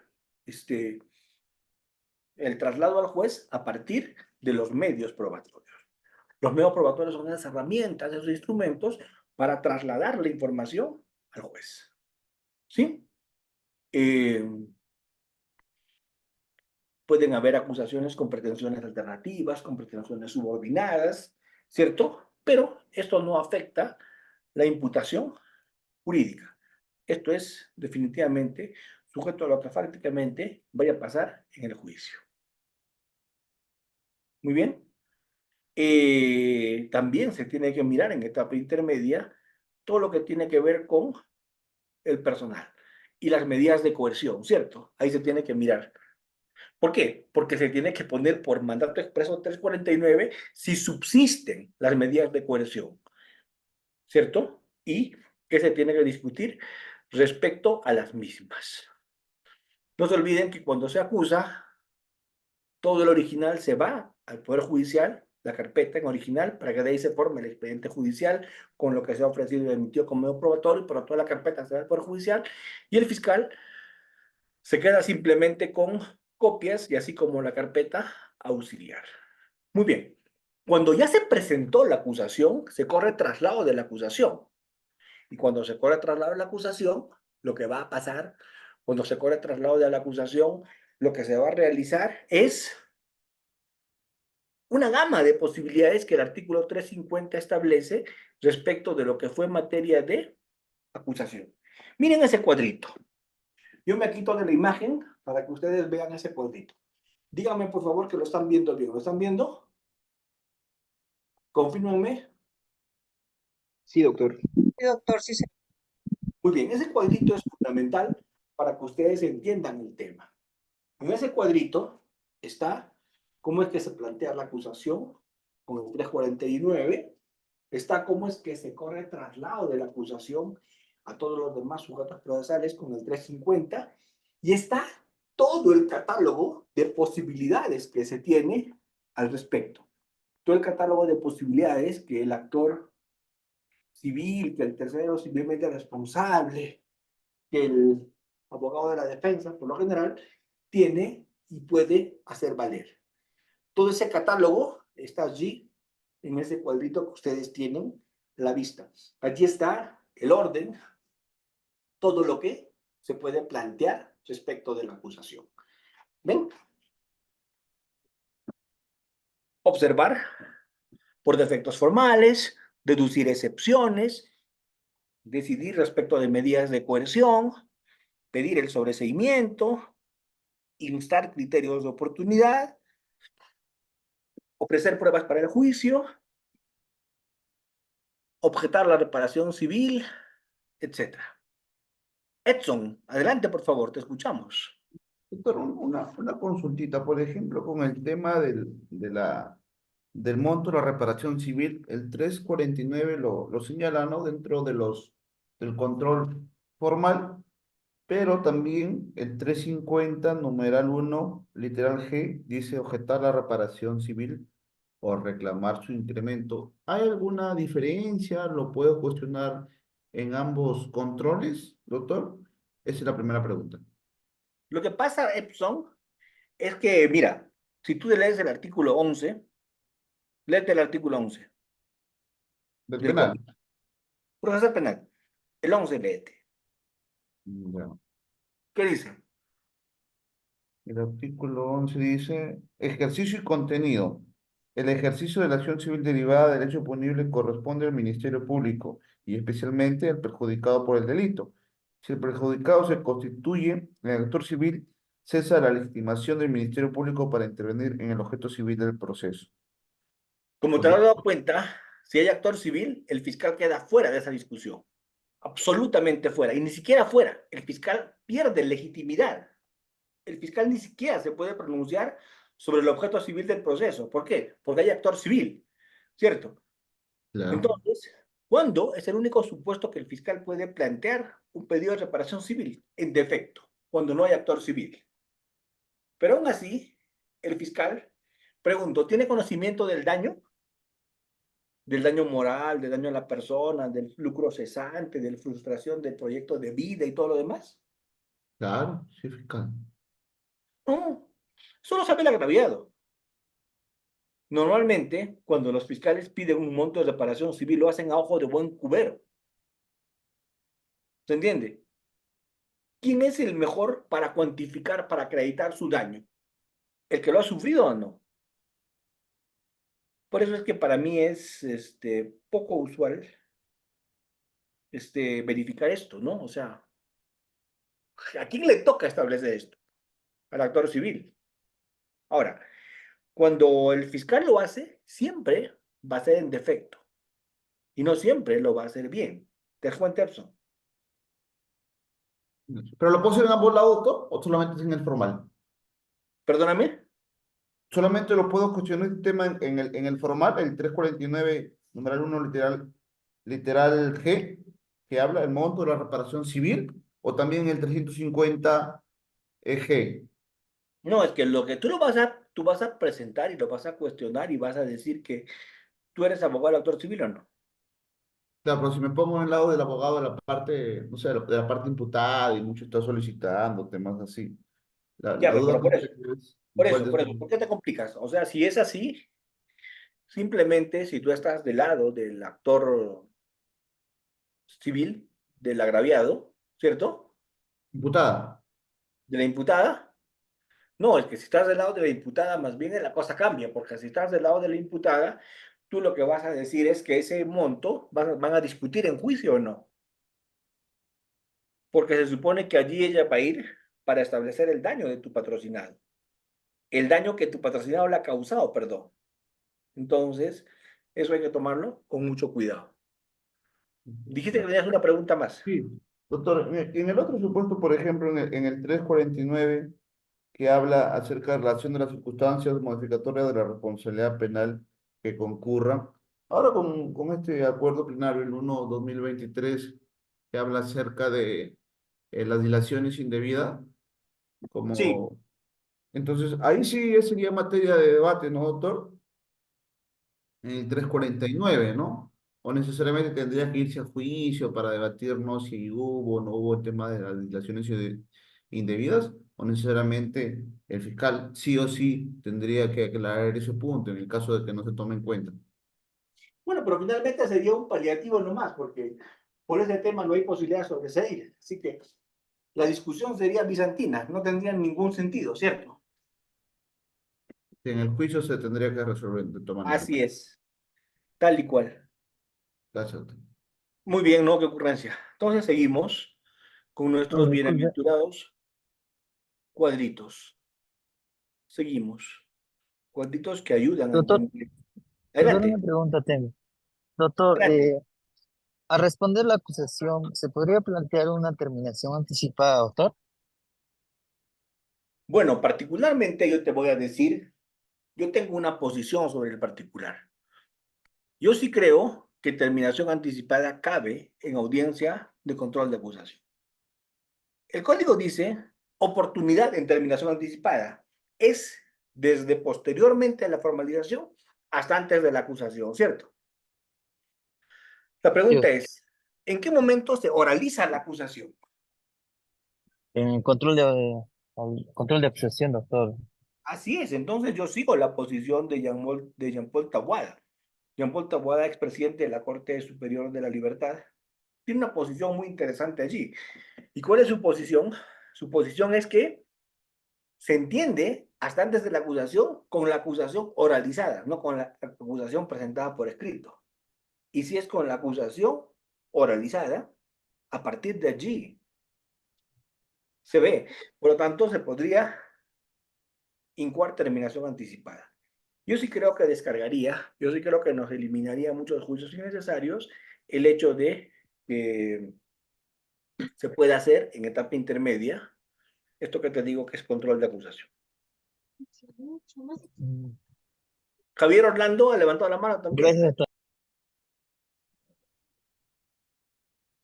el traslado al juez a partir de los medios probatorios. Los medios probatorios son esas herramientas, esos instrumentos para trasladar la información al juez. ¿Sí? Pueden haber acusaciones con pretensiones alternativas, con pretensiones subordinadas, ¿cierto? Pero esto no afecta la imputación jurídica. Esto es definitivamente sujeto a lo que prácticamente vaya a pasar en el juicio. Muy bien. También se tiene que mirar en etapa intermedia todo lo que tiene que ver con el personal y las medidas de coerción, ¿cierto? Ahí se tiene que mirar. ¿Por qué? Porque se tiene que poner por mandato expreso 349 si subsisten las medidas de coerción, ¿cierto? Y que se tiene que discutir respecto a las mismas. No se olviden que cuando se acusa, todo el original se va al Poder Judicial, la carpeta en original, para que de ahí se forme el expediente judicial con lo que se ha ofrecido y emitido como medio probatorio, pero toda la carpeta se va al Poder Judicial y el fiscal se queda simplemente con copias y así como la carpeta auxiliar. Muy bien. Cuando ya se presentó la acusación, se corre traslado de la acusación. Y cuando se corre traslado de la acusación, lo que va a pasar, cuando se corre traslado de la acusación, lo que se va a realizar es una gama de posibilidades que el artículo 350 establece respecto de lo que fue materia de acusación. Miren ese cuadrito. Yo me quito de la imagen para que ustedes vean ese cuadrito. Díganme, por favor, que lo están viendo bien. ¿Lo están viendo? Confírmenme. Sí, doctor. Sí, doctor, sí. Muy bien, ese cuadrito es fundamental para que ustedes entiendan el tema. En ese cuadrito está cómo es que se plantea la acusación con el 349, está cómo es que se corre el traslado de la acusación a todos los demás sujetos procesales con el 350, y está todo el catálogo de posibilidades que se tiene al respecto. Todo el catálogo de posibilidades que el actor civil, que el tercero civilmente responsable, que el abogado de la defensa, por lo general, tiene y puede hacer valer. Todo ese catálogo está allí, en ese cuadrito que ustedes tienen a la vista. Allí está el orden, todo lo que se puede plantear respecto de la acusación. ¿Ven? Observar por defectos formales, deducir excepciones, decidir respecto de medidas de coerción, pedir el sobreseimiento, instar criterios de oportunidad, ofrecer pruebas para el juicio, objetar la reparación civil, etc. Edson, adelante, por favor, te escuchamos. Doctor, una consultita, por ejemplo, con el tema del monto de la reparación civil, el 349 lo señala, ¿no? Dentro del control formal, pero también el 350 numeral 1 literal G, dice objetar la reparación civil o reclamar su incremento. ¿Hay alguna diferencia? ¿Lo puedo cuestionar en ambos controles, doctor? Esa es la primera pregunta. Lo que pasa, Edson, es que, mira, si tú lees el artículo 11, léete el artículo 11 Del del penal. Código Procesal Penal. El 11, léete. Ya. ¿Qué dice? El artículo 11 dice, ejercicio y contenido. El ejercicio de la acción civil derivada del hecho punible corresponde al Ministerio Público y especialmente al perjudicado por el delito. Si el perjudicado se constituye en el actor civil, cesa la legitimación del Ministerio Público para intervenir en el objeto civil del proceso. Como te has dado cuenta, si hay actor civil, el fiscal queda fuera de esa discusión. Absolutamente fuera. Y ni siquiera fuera. El fiscal pierde legitimidad. El fiscal ni siquiera se puede pronunciar sobre el objeto civil del proceso. ¿Por qué? Porque hay actor civil, ¿cierto? Claro. Entonces, ¿cuándo es el único supuesto que el fiscal puede plantear un pedido de reparación civil? En defecto, cuando no hay actor civil. Pero aún así, el fiscal, pregunto, ¿tiene conocimiento del daño? Del daño moral, del daño a la persona, del lucro cesante, de la frustración del proyecto de vida y todo lo demás. Claro, sí, fiscal. No, solo sabe el agraviado. Normalmente, cuando los fiscales piden un monto de reparación civil, lo hacen a ojo de buen cubero. ¿Se entiende? ¿Quién es el mejor para cuantificar, para acreditar su daño? ¿El que lo ha sufrido o no? Por eso es que para mí es poco usual verificar esto, ¿no? O sea, ¿a quién le toca establecer esto? Al actor civil. Ahora, cuando el fiscal lo hace, siempre va a ser en defecto. Y no siempre lo va a hacer bien. ¿Te das cuenta, Epson? ¿Pero lo puedo hacer en ambos lados, doctor, o solamente es en el formal? Perdóname. Solamente lo puedo cuestionar el tema en el formal, el 349, numeral 1, literal G, que habla del monto de la reparación civil, o también el 350 G. No, es que lo que tú vas a presentar y lo vas a cuestionar y vas a decir que tú eres abogado del actor civil o no. Claro, pero si me pongo en el lado del abogado de la parte, no sé, de la parte imputada y mucho está solicitando temas así. La Ya, duda pero que por eso, es, ¿cuál de por esos? eso, ¿por qué te complicas? O sea, si es así, simplemente si tú estás del lado del actor civil, del agraviado, ¿cierto? Imputada. De la imputada. No, es que si estás del lado de la imputada, más bien la cosa cambia, porque si estás del lado de la imputada, tú lo que vas a decir es que ese monto van a discutir en juicio o no. Porque se supone que allí ella va a ir para establecer el daño de tu patrocinado. El daño que tu patrocinado le ha causado, perdón. Entonces, eso hay que tomarlo con mucho cuidado. Dijiste que tenías una pregunta más. Sí, doctor, en el otro supuesto, por ejemplo, en el 349, que habla acerca de la relación de las circunstancias modificatorias de la responsabilidad penal que concurran. Ahora con este acuerdo plenario, el 1/2023, que habla acerca de las dilaciones indebidas, Sí, como... Entonces, ahí sí sería materia de debate, ¿no, doctor? En el 349, ¿no? ¿O necesariamente tendría que irse a juicio para debatirnos si hubo o no hubo el tema de las dilaciones indebidas? ¿O necesariamente el fiscal sí o sí tendría que aclarar ese punto en el caso de que no se tome en cuenta? Bueno, pero finalmente sería un paliativo nomás, porque por ese tema no hay posibilidad de sobreseír. Así que la discusión sería bizantina, no tendría ningún sentido, ¿cierto? En el juicio se tendría que resolver de todas maneras. Así es, tal y cual. Gracias, doctor. Muy bien, ¿no? Qué ocurrencia. Entonces seguimos con nuestros Disculpe, bienaventurados cuadritos. Seguimos. Cuadritos que ayudan a doctor, entender. doctor, una Adelante, pregunta tengo. Doctor, adelante. al responder la acusación, ¿se podría plantear una terminación anticipada, doctor? Bueno, particularmente yo te voy a decir, yo tengo una posición sobre el particular. Yo sí creo que terminación anticipada cabe en audiencia de control de acusación. El código dice oportunidad en terminación anticipada. Es desde posteriormente a la formalización hasta antes de la acusación, ¿cierto? La Sí, pregunta es, ¿en qué momento se oraliza la acusación? en al control de acusación, doctor. Así es, entonces yo sigo la posición de Jean-Paul Tawada. Jean-Paul Tawada, expresidente de la Corte Superior de la Libertad, tiene una posición muy interesante allí. ¿Y cuál es su posición? Su posición es que se entiende hasta antes de la acusación con la acusación oralizada, no con la acusación presentada por escrito. Y si es con la acusación oralizada, a partir de allí se ve. Por lo tanto, se podría incoar terminación anticipada. Yo sí creo que descargaría, yo sí creo que nos eliminaría muchos juicios innecesarios el hecho de que se pueda hacer en etapa intermedia esto que te digo que es control de acusación. Mm, Javier Orlando ha levantado la mano Gracias, también. doctor.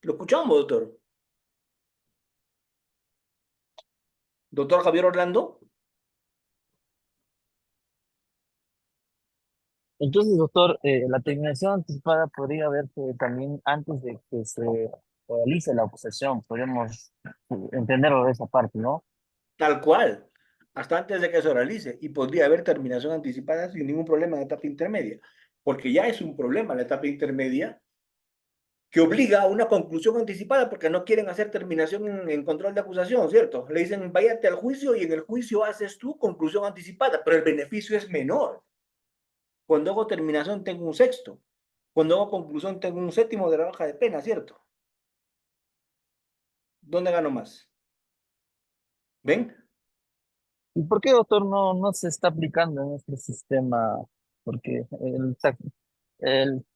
¿Lo escuchamos, doctor? Doctor Javier Orlando. Entonces, doctor, la terminación anticipada podría verse también antes de que se realice la acusación. Podemos entenderlo de esa parte, ¿no? Tal cual, hasta antes de que se realice, y podría haber terminación anticipada sin ningún problema en la etapa intermedia, porque ya es un problema la etapa intermedia que obliga a una conclusión anticipada porque no quieren hacer terminación en control de acusación, ¿cierto? Le dicen, váyate al juicio y en el juicio haces tu conclusión anticipada, pero el beneficio es menor. Cuando hago terminación tengo un sexto, cuando hago conclusión tengo un séptimo de la baja de pena, ¿cierto? ¿Dónde gano más? ¿Ven? ¿Y por qué, doctor, no se está aplicando en este sistema? Porque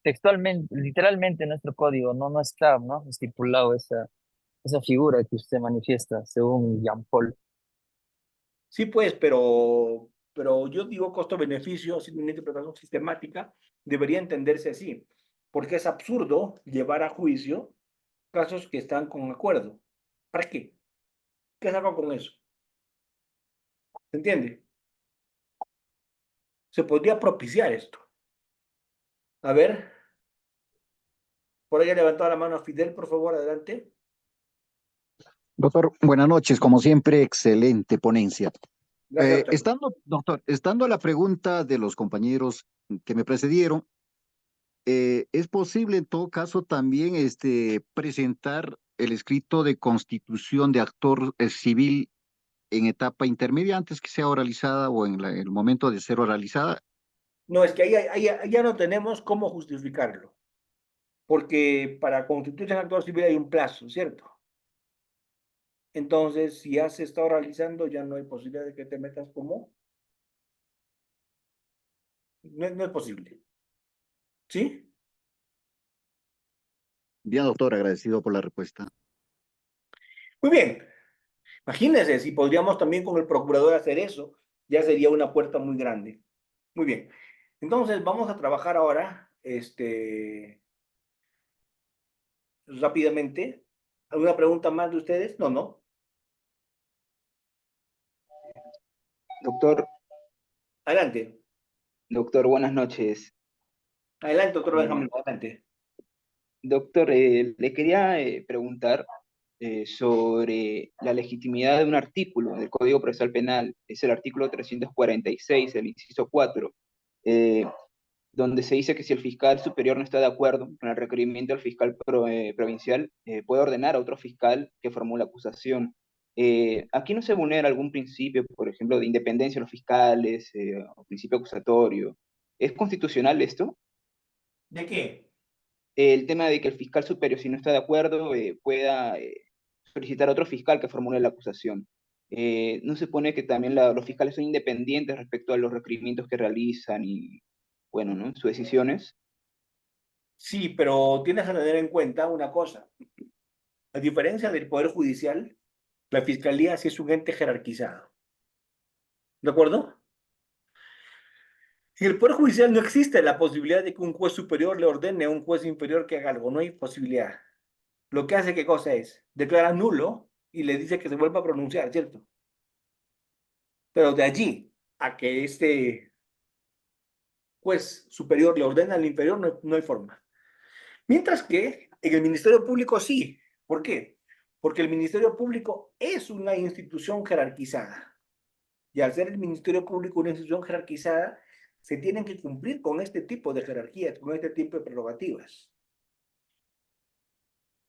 textualmente, literalmente en nuestro código no está, ¿no? Estipulado esa figura que usted manifiesta, según Jean Paul. Sí, pues, pero yo digo costo-beneficio, haciendo una interpretación sistemática, debería entenderse así, porque es absurdo llevar a juicio casos que están con acuerdo. ¿Para qué? ¿Qué saco con eso? ¿Se entiende? Se podría propiciar esto. A ver, por ahí ha levantado la mano Fidel, por favor, adelante. Doctor, buenas noches. Como siempre, excelente ponencia. Gracias, doctor. Doctor, estando a la pregunta de los compañeros que me precedieron, ¿es posible en todo caso también presentar el escrito de constitución de actor civil en etapa intermedia antes que sea oralizada o en el momento de ser oralizada? No, es que ahí ya no tenemos cómo justificarlo, porque para constituirse en actor civil hay un plazo, ¿cierto? Entonces, si ya se está oralizando, ya no hay posibilidad de que te metas como. No es posible. ¿Sí? Bien, doctor, agradecido por la respuesta. Muy bien. Imagínense, si podríamos también con el procurador hacer eso, ya sería una puerta muy grande. Muy bien. Entonces, vamos a trabajar ahora, rápidamente. ¿Alguna pregunta más de ustedes? No, no. Doctor, Adelante. doctor, buenas noches. Adelante, doctor Eh, Benjamín, adelante. Doctor, le quería preguntar sobre la legitimidad de un artículo del Código Procesal Penal. Es el artículo 346, el inciso 4, eh, donde se dice que si el fiscal superior no está de acuerdo con el requerimiento del fiscal provincial, puede ordenar a otro fiscal que formule acusación. Aquí no se vulnera algún principio, por ejemplo, de independencia de los fiscales, o principio acusatorio. ¿Es constitucional esto? ¿De qué? El tema de que el fiscal superior, si no está de acuerdo, pueda solicitar a otro fiscal que formule la acusación. ¿No se pone que también los fiscales son independientes respecto a los requerimientos que realizan y, bueno, ¿no? Sus decisiones? Sí, pero tienes que tener en cuenta una cosa. A diferencia del Poder Judicial, la Fiscalía sí es un ente jerarquizado. ¿De acuerdo? En el Poder Judicial no existe la posibilidad de que un juez superior le ordene a un juez inferior que haga algo. No hay posibilidad. Lo que hace, ¿qué cosa es? Declara nulo y le dice que se vuelva a pronunciar, ¿cierto? Pero de allí a que este juez superior le ordena al inferior, no hay forma. Mientras que en el Ministerio Público sí. ¿Por qué? Porque el Ministerio Público es una institución jerarquizada. Y al ser el Ministerio Público una institución jerarquizada, se tienen que cumplir con este tipo de jerarquías, con este tipo de prerrogativas.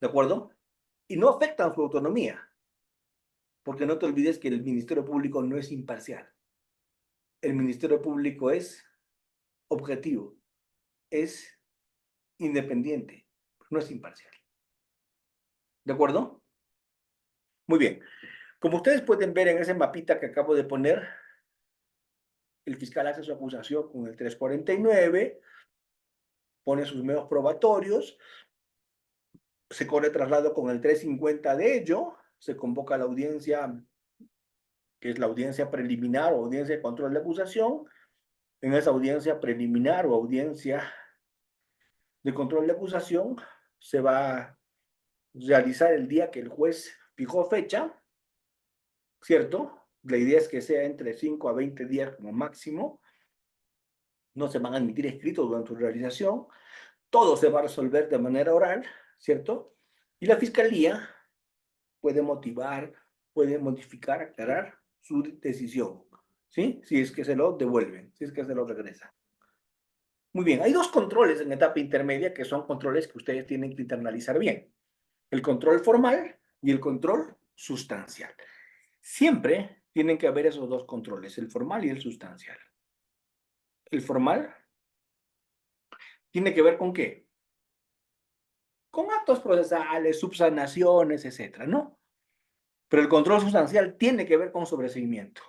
¿De acuerdo? Y no afectan su autonomía. Porque no te olvides que el Ministerio Público no es imparcial. El Ministerio Público es objetivo, es independiente, no es imparcial. ¿De acuerdo? Muy bien. Como ustedes pueden ver en ese mapita que acabo de poner, el fiscal hace su acusación con el 349, pone sus medios probatorios, se corre traslado con el 350 de ello, se convoca a la audiencia, que es la audiencia preliminar o audiencia de control de acusación. En esa audiencia preliminar o audiencia de control de acusación se va a realizar el día que el juez fijó fecha, ¿cierto? La idea es que sea entre 5 a 20 días como máximo. No se van a admitir escritos durante su realización. Todo se va a resolver de manera oral, ¿cierto? Y la fiscalía puede motivar, puede modificar, aclarar su decisión, ¿sí? Si es que se lo devuelven, si es que se lo regresan. Muy bien, hay dos controles en etapa intermedia que son controles que ustedes tienen que internalizar bien. El control formal y el control sustancial. Siempre tienen que haber esos dos controles, el formal y el sustancial. El formal tiene que ver con ¿qué? Con actos procesales, subsanaciones, etcétera, ¿no? Pero el control sustancial tiene que ver con sobreseimiento.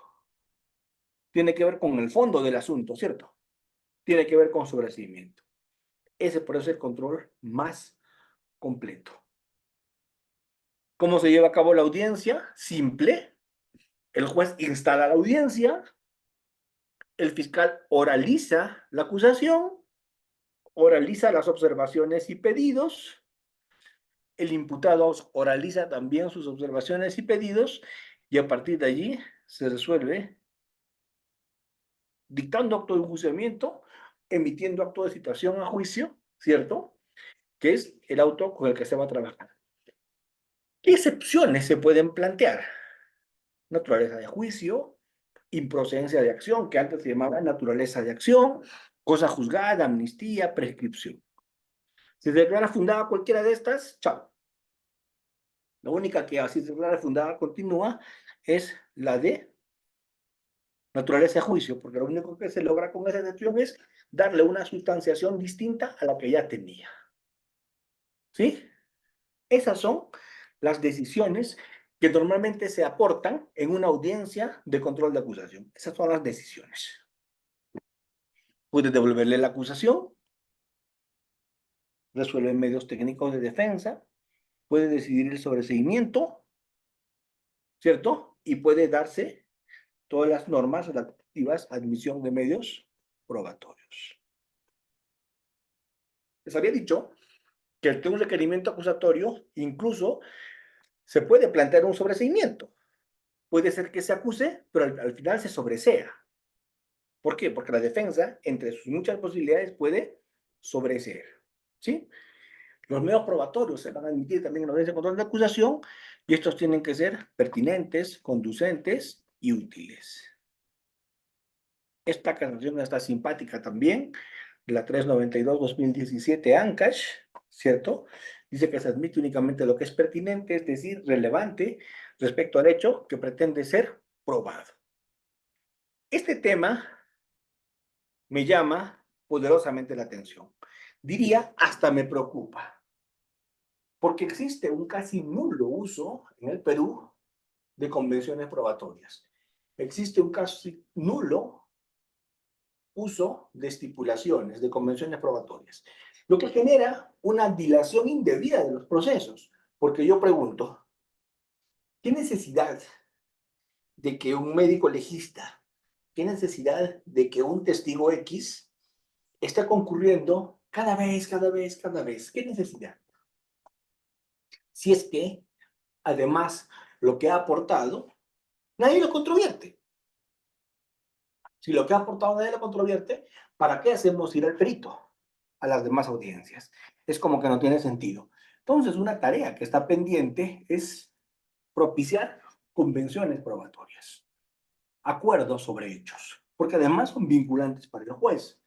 Tiene que ver con el fondo del asunto, ¿cierto? Tiene que ver con sobreseimiento. Ese por eso es el control más completo. ¿Cómo se lleva a cabo la audiencia? Simple. El juez instala la audiencia, el fiscal oraliza la acusación, oraliza las observaciones y pedidos, el imputado oraliza también sus observaciones y pedidos, y a partir de allí se resuelve dictando acto de enjuiciamiento, emitiendo acto de citación a juicio, ¿cierto? Que es el auto con el que se va a trabajar. ¿Qué excepciones se pueden plantear? Naturaleza de juicio, improcedencia de acción, que antes se llamaba naturaleza de acción, cosa juzgada, amnistía, prescripción. Si se declara fundada cualquiera de estas, chao. La única que así se declara fundada continúa es la de naturaleza de juicio, porque lo único que se logra con esa excepción es darle una sustanciación distinta a la que ya tenía. ¿Sí? Esas son las decisiones que normalmente se aportan en una audiencia de control de acusación. Esas son las decisiones. Puede devolverle la acusación, resuelve medios técnicos de defensa, puede decidir el sobreseimiento, ¿cierto? Y puede darse todas las normas relativas a admisión de medios probatorios. Les había dicho que ante un requerimiento acusatorio incluso se puede plantear un sobreseimiento. Puede ser que se acuse, pero al final se sobresea. ¿Por qué? Porque la defensa, entre sus muchas posibilidades, puede sobreseer. ¿Sí? Los medios probatorios se van a admitir también en la audiencia de control de acusación y estos tienen que ser pertinentes, conducentes y útiles. Esta canción está simpática también, la 392-2017 ANCASH, ¿cierto? Dice que se admite únicamente lo que es pertinente, es decir, relevante respecto al hecho que pretende ser probado. Este tema me llama poderosamente la atención. Diría, hasta me preocupa, porque existe un casi nulo uso en el Perú de convenciones probatorias. Existe un casi nulo uso de estipulaciones, de convenciones probatorias, lo que genera una dilación indebida de los procesos, porque yo pregunto, ¿qué necesidad de que un médico legista, qué necesidad de que un testigo X esté concurriendo cada vez? ¿Qué necesidad? Si es que, además, lo que ha aportado, nadie lo controvierte. Si lo que ha aportado nadie lo controvierte, ¿para qué hacemos ir al perito a las demás audiencias? Es como que no tiene sentido. Entonces, una tarea que está pendiente es propiciar convenciones probatorias, acuerdos sobre hechos, porque además son vinculantes para el juez,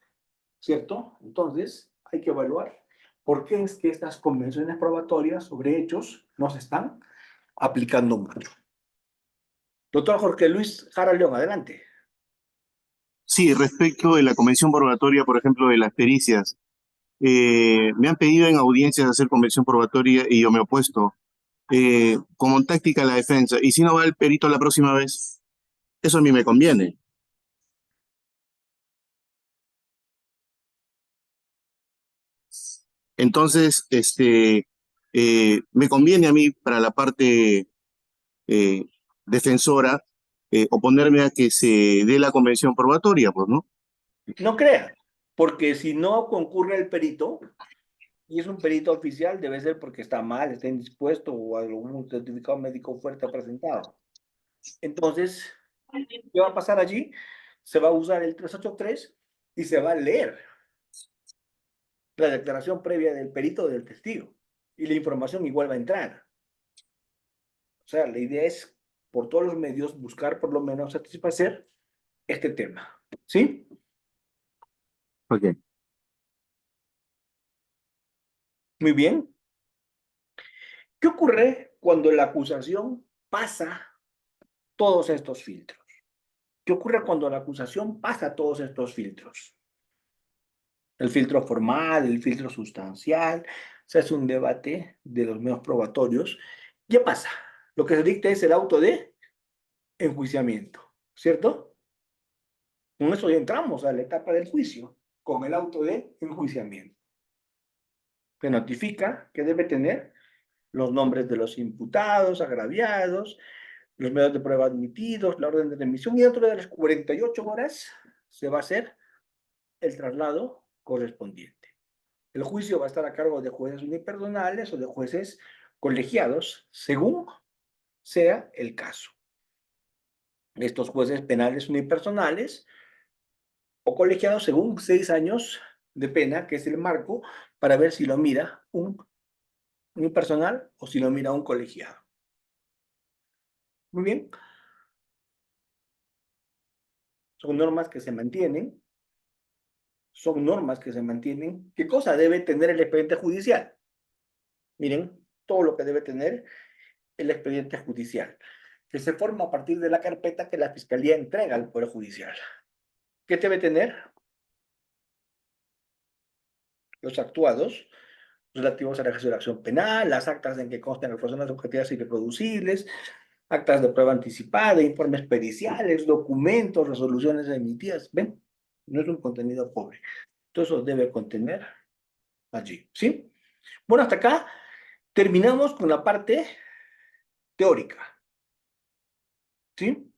¿cierto? Entonces, hay que evaluar por qué es que estas convenciones probatorias sobre hechos no se están aplicando mucho. Doctor Jorge Luis Jara León, adelante. Sí, respecto de la convención probatoria, por ejemplo, de las pericias, me han pedido en audiencias hacer convención probatoria y yo me he opuesto. Como táctica la defensa, y si no va el perito la próxima vez, eso a mí me conviene. Entonces, me conviene a mí para la parte defensora oponerme a que se dé la convención probatoria, pues, ¿no? No crea, porque si no concurre el perito, y es un perito oficial, debe ser porque está mal, está indispuesto o algún certificado médico fuerte presentado. Entonces, ¿qué va a pasar allí? Se va a usar el 383 y se va a leer la declaración previa del perito o del testigo. Y la información igual va a entrar. O sea, la idea es, por todos los medios, buscar por lo menos satisfacer este tema. ¿Sí? Ok. Muy bien. ¿Qué ocurre cuando la acusación pasa todos estos filtros? ¿Qué ocurre cuando la acusación pasa todos estos filtros? El filtro formal, el filtro sustancial, se hace un debate de los medios probatorios. ¿Qué pasa? Lo que se dicta es el auto de enjuiciamiento, ¿cierto? Con eso ya entramos a la etapa del juicio, con el auto de enjuiciamiento. Se notifica que debe tener los nombres de los imputados, agraviados, los medios de prueba admitidos, la orden de remisión, y dentro de las 48 horas se va a hacer el traslado correspondiente. El juicio va a estar a cargo de jueces unipersonales o de jueces colegiados, según sea el caso. Estos jueces penales unipersonales o colegiados según 6 años de pena, que es el marco para ver si lo mira un unipersonal o si lo mira un colegiado. Muy bien. Son normas que se mantienen. Son normas que se mantienen. ¿Qué cosa debe tener el expediente judicial? Miren, todo lo que debe tener el expediente judicial, que se forma a partir de la carpeta que la Fiscalía entrega al Poder Judicial. ¿Qué debe tener? Los actuados relativos a la ejercicio de la acción penal, las actas en que constan las personas objetivas y reproducibles, actas de prueba anticipada, informes periciales, documentos, resoluciones emitidas. ¿Ven? No es un contenido pobre. Todo eso debe contener allí, ¿sí? Bueno, hasta acá terminamos con la parte teórica, ¿sí?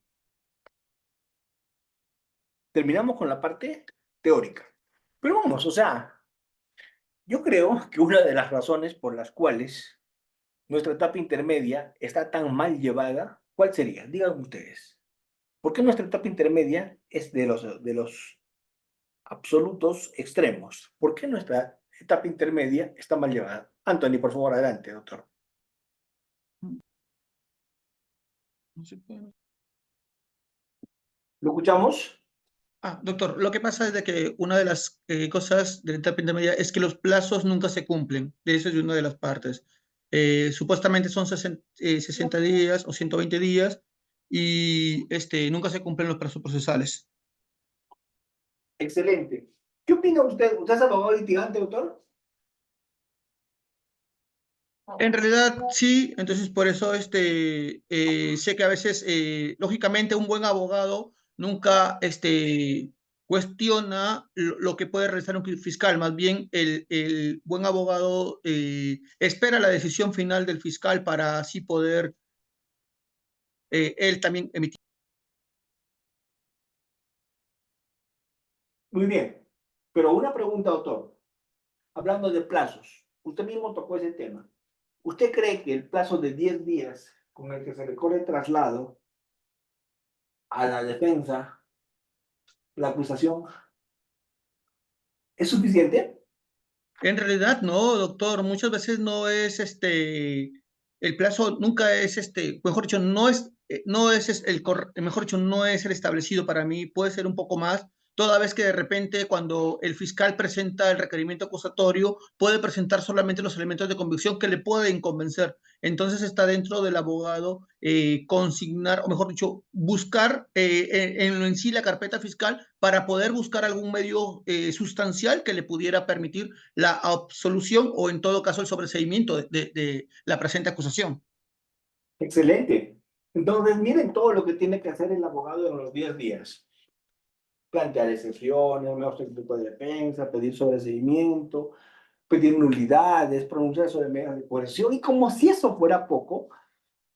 Terminamos con la parte teórica. Pero vamos, o sea, yo creo que una de las razones por las cuales nuestra etapa intermedia está tan mal llevada, ¿cuál sería? Digan ustedes. ¿Por qué nuestra etapa intermedia es de los absolutos extremos? ¿Por qué nuestra etapa intermedia está mal llevada? Anthony, por favor, adelante, doctor. No se puede. ¿Lo escuchamos? Doctor, lo que pasa es de que una de las cosas de la etapa intermedia es que los plazos nunca se cumplen. Eso es una de las partes. Supuestamente son 60 días o 120 días y nunca se cumplen los plazos procesales. Excelente. ¿Qué opina usted? ¿Usted es abogado litigante, doctor? En realidad sí, entonces por eso sé que a veces, lógicamente, un buen abogado nunca cuestiona lo que puede realizar un fiscal, más bien el buen abogado espera la decisión final del fiscal para así poder él también emitir. Muy bien. Pero una pregunta, doctor. Hablando de plazos, usted mismo tocó ese tema. ¿Usted cree que el plazo de 10 días con el que se le corre traslado a la defensa, la acusación, es suficiente? En realidad no, doctor, muchas veces no es el plazo nunca es mejor dicho, no es mejor dicho, no es el establecido para mí, puede ser un poco más, toda vez que de repente cuando el fiscal presenta el requerimiento acusatorio, puede presentar solamente los elementos de convicción que le pueden convencer. Entonces está dentro del abogado consignar, o mejor dicho, buscar en sí la carpeta fiscal para poder buscar algún medio sustancial que le pudiera permitir la absolución o en todo caso el sobreseimiento de la presente acusación. Excelente. Entonces, miren todo lo que tiene que hacer el abogado en los 10 días. Plantear excepciones, mostrar el tipo de defensa, pedir sobreseimiento, pedir nulidades, pronunciar sobre medidas de coerción y como si eso fuera poco,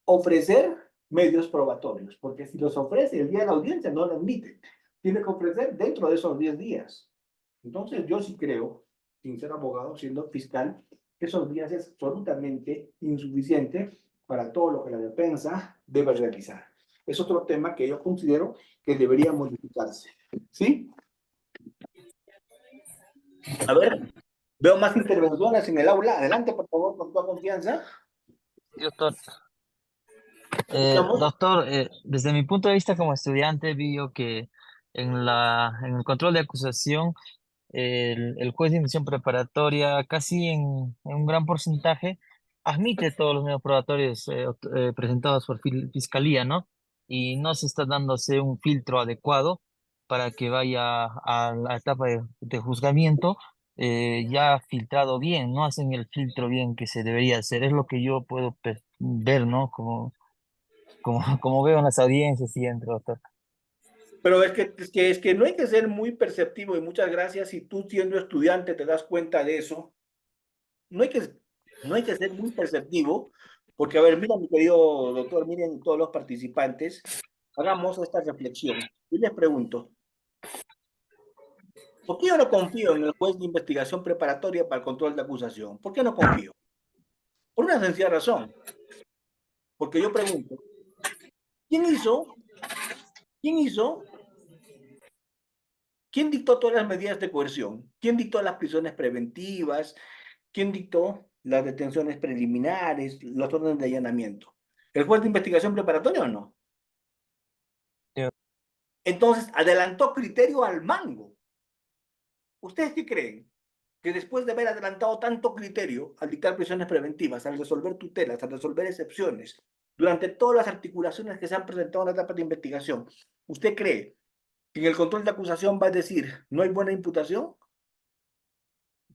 ofrecer medios probatorios, porque si los ofrece el día de la audiencia no lo admite, tiene que ofrecer dentro de esos 10 días. Entonces yo sí creo, sin ser abogado, siendo fiscal, que esos días es absolutamente insuficiente para todo lo que la defensa debe realizar. Es otro tema que yo considero que debería modificarse. ¿Sí? A ver, veo más intervenciones en el aula. Adelante, por favor, con toda confianza. Doctor, ¿Escuchamos? doctor, desde mi punto de vista como estudiante, vi yo que en el control de acusación, el juez de instrucción preparatoria casi en un gran porcentaje admite todos los medios probatorios presentados por fiscalía, ¿no? Y no se está dándose un filtro adecuado para que vaya a la etapa de juzgamiento ya filtrado bien, no hacen el filtro bien que se debería hacer, es lo que yo puedo ver, ¿no? Como veo en las audiencias y entre otros. Pero es que no hay que ser muy perceptivo y muchas gracias si tú siendo estudiante te das cuenta de eso. No hay que ser muy perceptivo, porque a ver, mira mi querido doctor, miren todos los participantes, hagamos esta reflexión. Y les pregunto, ¿por qué yo no confío en el juez de investigación preparatoria para el control de acusación? ¿Por qué no confío? Por una sencilla razón. Porque yo pregunto, ¿quién hizo? ¿Quién hizo? ¿Quién dictó todas las medidas de coerción? ¿Quién dictó las prisiones preventivas? ¿Quién dictó las detenciones preliminares, los órdenes de allanamiento? ¿El juez de investigación preparatoria o no? Sí. Entonces, adelantó criterio al mango. ¿Ustedes qué creen? Que después de haber adelantado tanto criterio al dictar prisiones preventivas, al resolver tutelas, al resolver excepciones, durante todas las articulaciones que se han presentado en la etapa de investigación, ¿usted cree que en el control de acusación va a decir no hay buena imputación?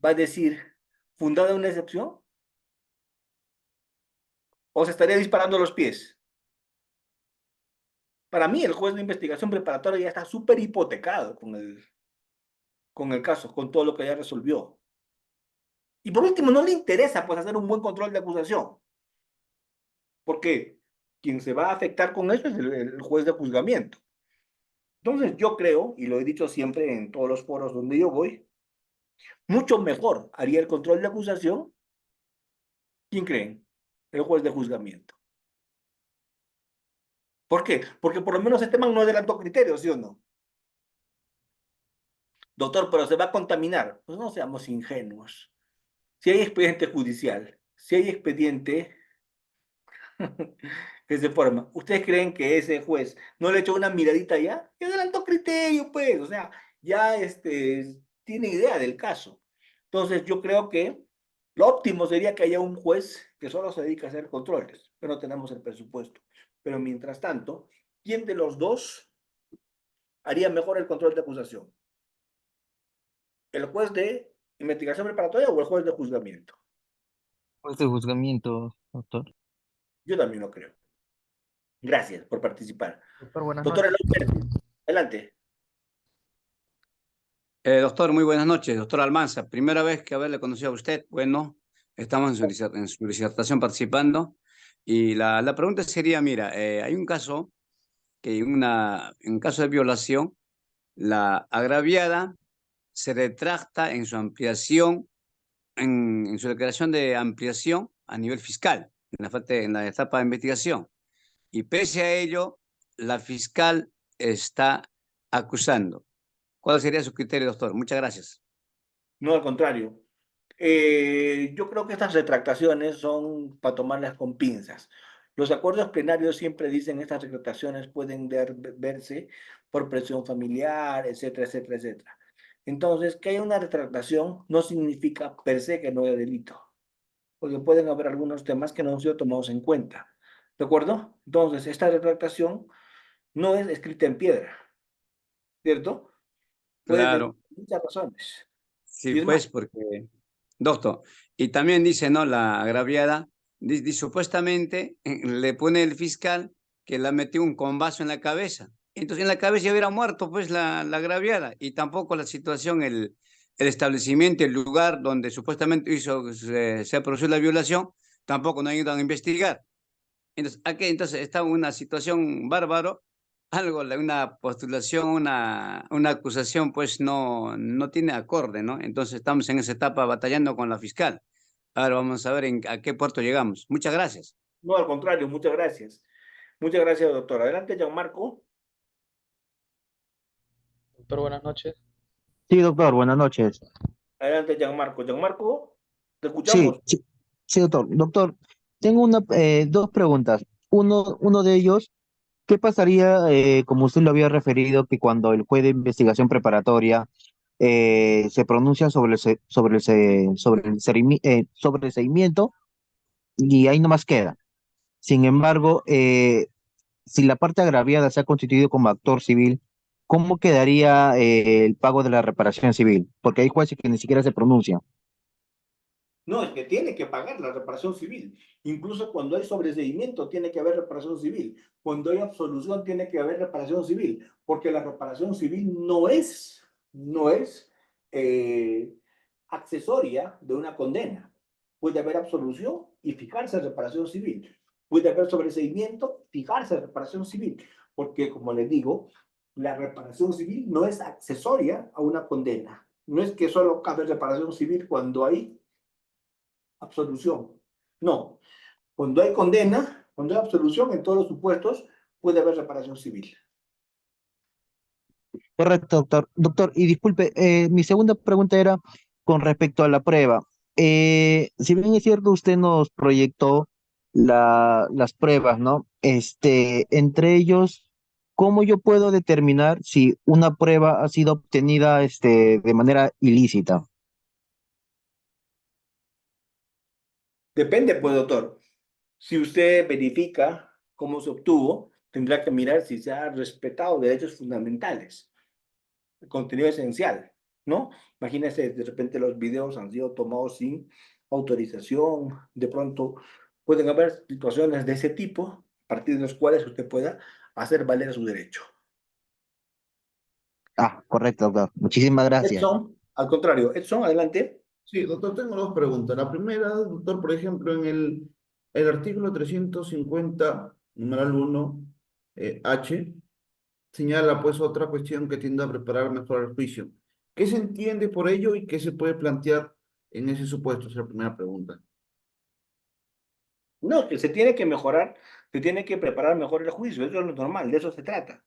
¿Va a decir fundada una excepción? ¿O se estaría disparando los pies? Para mí, el juez de investigación preparatoria ya está súper hipotecado con el caso, con todo lo que ya resolvió. Y por último, no le interesa pues hacer un buen control de acusación. Porque quien se va a afectar con eso es el juez de juzgamiento. Entonces yo creo, y lo he dicho siempre en todos los foros donde yo voy, mucho mejor haría el control de acusación. ¿Quién creen? El juez de juzgamiento. ¿Por qué? Porque por lo menos este man no adelantó criterios, ¿sí o no? Doctor, pero se va a contaminar. Pues no seamos ingenuos. Si hay expediente judicial, si hay expediente que se forma, ¿ustedes creen que ese juez no le echó una miradita ya? Y adelantó criterio, pues, o sea, ya tiene idea del caso. Entonces, yo creo que lo óptimo sería que haya un juez que solo se dedique a hacer controles, pero no tenemos el presupuesto. Pero mientras tanto, ¿quién de los dos haría mejor el control de acusación? ¿El juez de investigación preparatoria o el juez de juzgamiento? Este juzgamiento, doctor. Yo también lo creo. Gracias por participar. Doctor, buenas Doctora noches. Eloy Pérez, adelante. Doctor, muy buenas noches. Doctor Almanza, primera vez que haberle conocido a usted. Bueno, estamos en su disertación participando. Y la pregunta sería, mira, hay un caso, en caso de violación, la agraviada se retracta en su ampliación, en su declaración de ampliación a nivel fiscal, en la etapa de investigación. Y pese a ello, la fiscal está acusando. ¿Cuál sería su criterio, doctor? Muchas gracias. No, al contrario. Yo creo que estas retractaciones son para tomarlas con pinzas. Los acuerdos plenarios siempre dicen que estas retractaciones pueden verse por presión familiar, etcétera, etcétera, etcétera. Entonces, que haya una retractación no significa per se que no haya delito, porque pueden haber algunos temas que no han sido tomados en cuenta. ¿De acuerdo? Entonces, esta retractación no es escrita en piedra, ¿cierto? Puede tener Claro, muchas razones. sí, Y es más, pues, porque, doctor, y también dice, ¿no? La agraviada, supuestamente le pone el fiscal que la metió un combazo en la cabeza. Entonces, en la cabeza ya hubiera muerto, pues, la agraviada, y tampoco la situación, el establecimiento, el lugar donde supuestamente se produjo la violación, tampoco no ayudan a investigar. Entonces, aquí entonces está una situación bárbaro, una postulación, una acusación, pues no tiene acorde, ¿no? Entonces estamos en esa etapa batallando con la fiscal. Ahora vamos a ver a qué puerto llegamos. Muchas gracias. no, al contrario, muchas gracias. Muchas gracias, doctor. Adelante, Gianmarco. Doctor, buenas noches. Sí, doctor, buenas noches. Adelante, Gianmarco. Gianmarco, te Sí, escuchamos. sí, sí, doctor. Doctor, tengo dos preguntas. Uno de ellos, ¿qué pasaría, como usted lo había referido, que cuando el juez de investigación preparatoria se pronuncia sobre el seguimiento y ahí nomás queda? Sin embargo, si la parte agraviada se ha constituido como actor civil, ¿cómo quedaría el pago de la reparación civil? Porque hay jueces que ni siquiera se pronuncian. No, es que tiene que pagar la reparación civil. Incluso cuando hay sobreseimiento, tiene que haber reparación civil. Cuando hay absolución, tiene que haber reparación civil. Porque la reparación civil no es accesoria de una condena. Puede haber absolución y fijarse reparación civil. Puede haber sobreseimiento, fijarse reparación civil. Porque, como les digo, la reparación civil no es accesoria a una condena. No es que solo cabe reparación civil cuando hay absolución. No, cuando hay condena, cuando hay absolución, en todos los supuestos puede haber reparación civil. Correcto, doctor. Doctor, y disculpe, mi segunda pregunta era con respecto a la prueba. Si bien es cierto, usted nos proyectó las pruebas, ¿no? Entre ellos, ¿cómo yo puedo determinar si una prueba ha sido obtenida, de manera ilícita? Depende, pues, doctor. Si usted verifica cómo se obtuvo, tendrá que mirar si se ha respetado derechos fundamentales, el contenido esencial, ¿no? Imagínese, de repente los videos han sido tomados sin autorización, de pronto pueden haber situaciones de ese tipo, a partir de las cuales usted pueda hacer valer su derecho. Ah, correcto, doctor. Muchísimas gracias. Edson, al contrario, Edson, adelante. Sí, doctor, tengo dos preguntas. La primera, doctor, por ejemplo, en el artículo 350, numeral 1, H, señala pues otra cuestión que tiende a preparar mejor el juicio. ¿Qué se entiende por ello y qué se puede plantear en ese supuesto? Esa es la primera pregunta. No, que se tiene que mejorar, se tiene que preparar mejor el juicio, eso es lo normal, de eso se trata.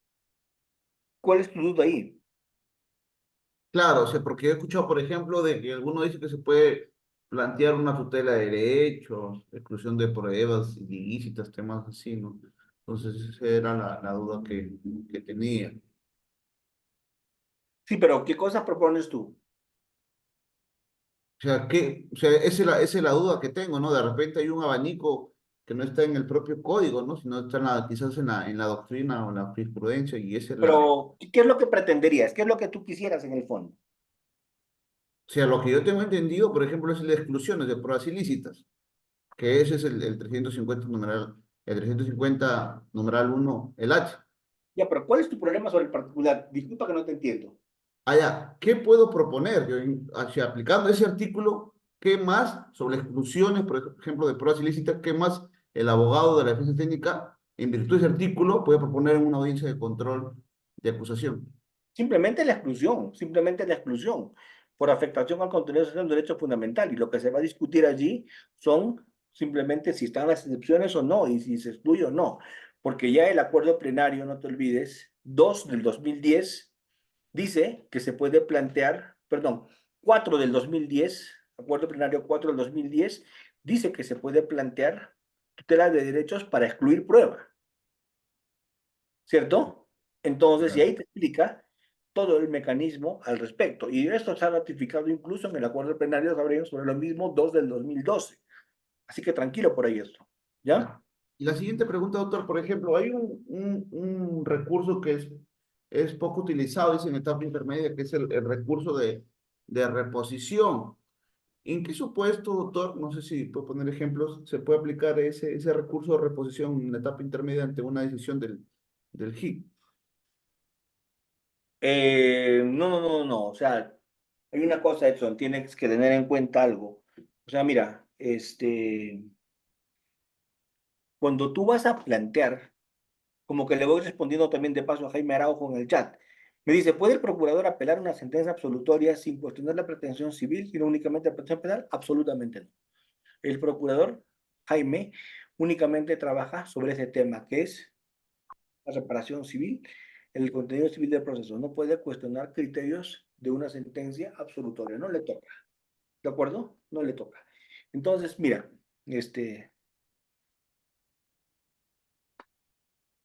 ¿Cuál es tu duda ahí? Claro, o sea, porque he escuchado, por ejemplo, de que alguno dice que se puede plantear una tutela de derechos, exclusión de pruebas ilícitas, temas así, ¿no? Entonces, esa era la duda que tenía. Sí, pero ¿qué cosas propones tú? O sea, esa es la duda que tengo, ¿no? De repente hay un abanico que no está en el propio código, ¿no? Sino está quizás en la doctrina o en la jurisprudencia, y esa es la... Pero, ¿qué es lo que pretenderías? ¿Qué es lo que tú quisieras en el fondo? O sea, lo que yo tengo entendido, por ejemplo, es la exclusión de pruebas ilícitas, que ese es el 350 numeral, el 350 numeral 1, el H. Ya, pero ¿cuál es tu problema sobre el particular? Disculpa que no te entiendo. Allá, ¿qué puedo proponer? Yo, aplicando ese artículo, ¿qué más sobre exclusiones, por ejemplo, de pruebas ilícitas, qué más el abogado de la defensa técnica, en virtud de ese artículo, puede proponer en una audiencia de control de acusación? Simplemente la exclusión, por afectación al contenido de un derecho fundamental. Y lo que se va a discutir allí son simplemente si están las excepciones o no, y si se excluye o no. Porque ya el acuerdo plenario, no te olvides, 2 del 2010, dice que se puede plantear, perdón, 4 del 2010, acuerdo plenario 4 del 2010, dice que se puede plantear tutela de derechos para excluir prueba, ¿cierto? Entonces, y ahí te explica todo el mecanismo al respecto. Y esto se ha ratificado incluso en el acuerdo plenario sobre lo mismo 2 del 2012. Así que tranquilo por ahí esto, ¿ya? Y la siguiente pregunta, doctor, por ejemplo, hay un recurso que es poco utilizado, es en etapa intermedia, que es el recurso de reposición. ¿En qué supuesto, doctor, no sé si puedo poner ejemplos, se puede aplicar ese recurso de reposición en la etapa intermedia ante una decisión del JIC? No. O sea, hay una cosa, Edson, tienes que tener en cuenta algo. O sea, mira, cuando tú vas a plantear, como que le voy respondiendo también de paso a Jaime Araujo en el chat, me dice, ¿puede el procurador apelar una sentencia absolutoria sin cuestionar la pretensión civil, sino únicamente la pretensión penal? Absolutamente no. El procurador, Jaime, únicamente trabaja sobre ese tema, que es la reparación civil, el contenido civil del proceso. No puede cuestionar criterios de una sentencia absolutoria, no le toca. ¿De acuerdo? No le toca. Entonces, mira,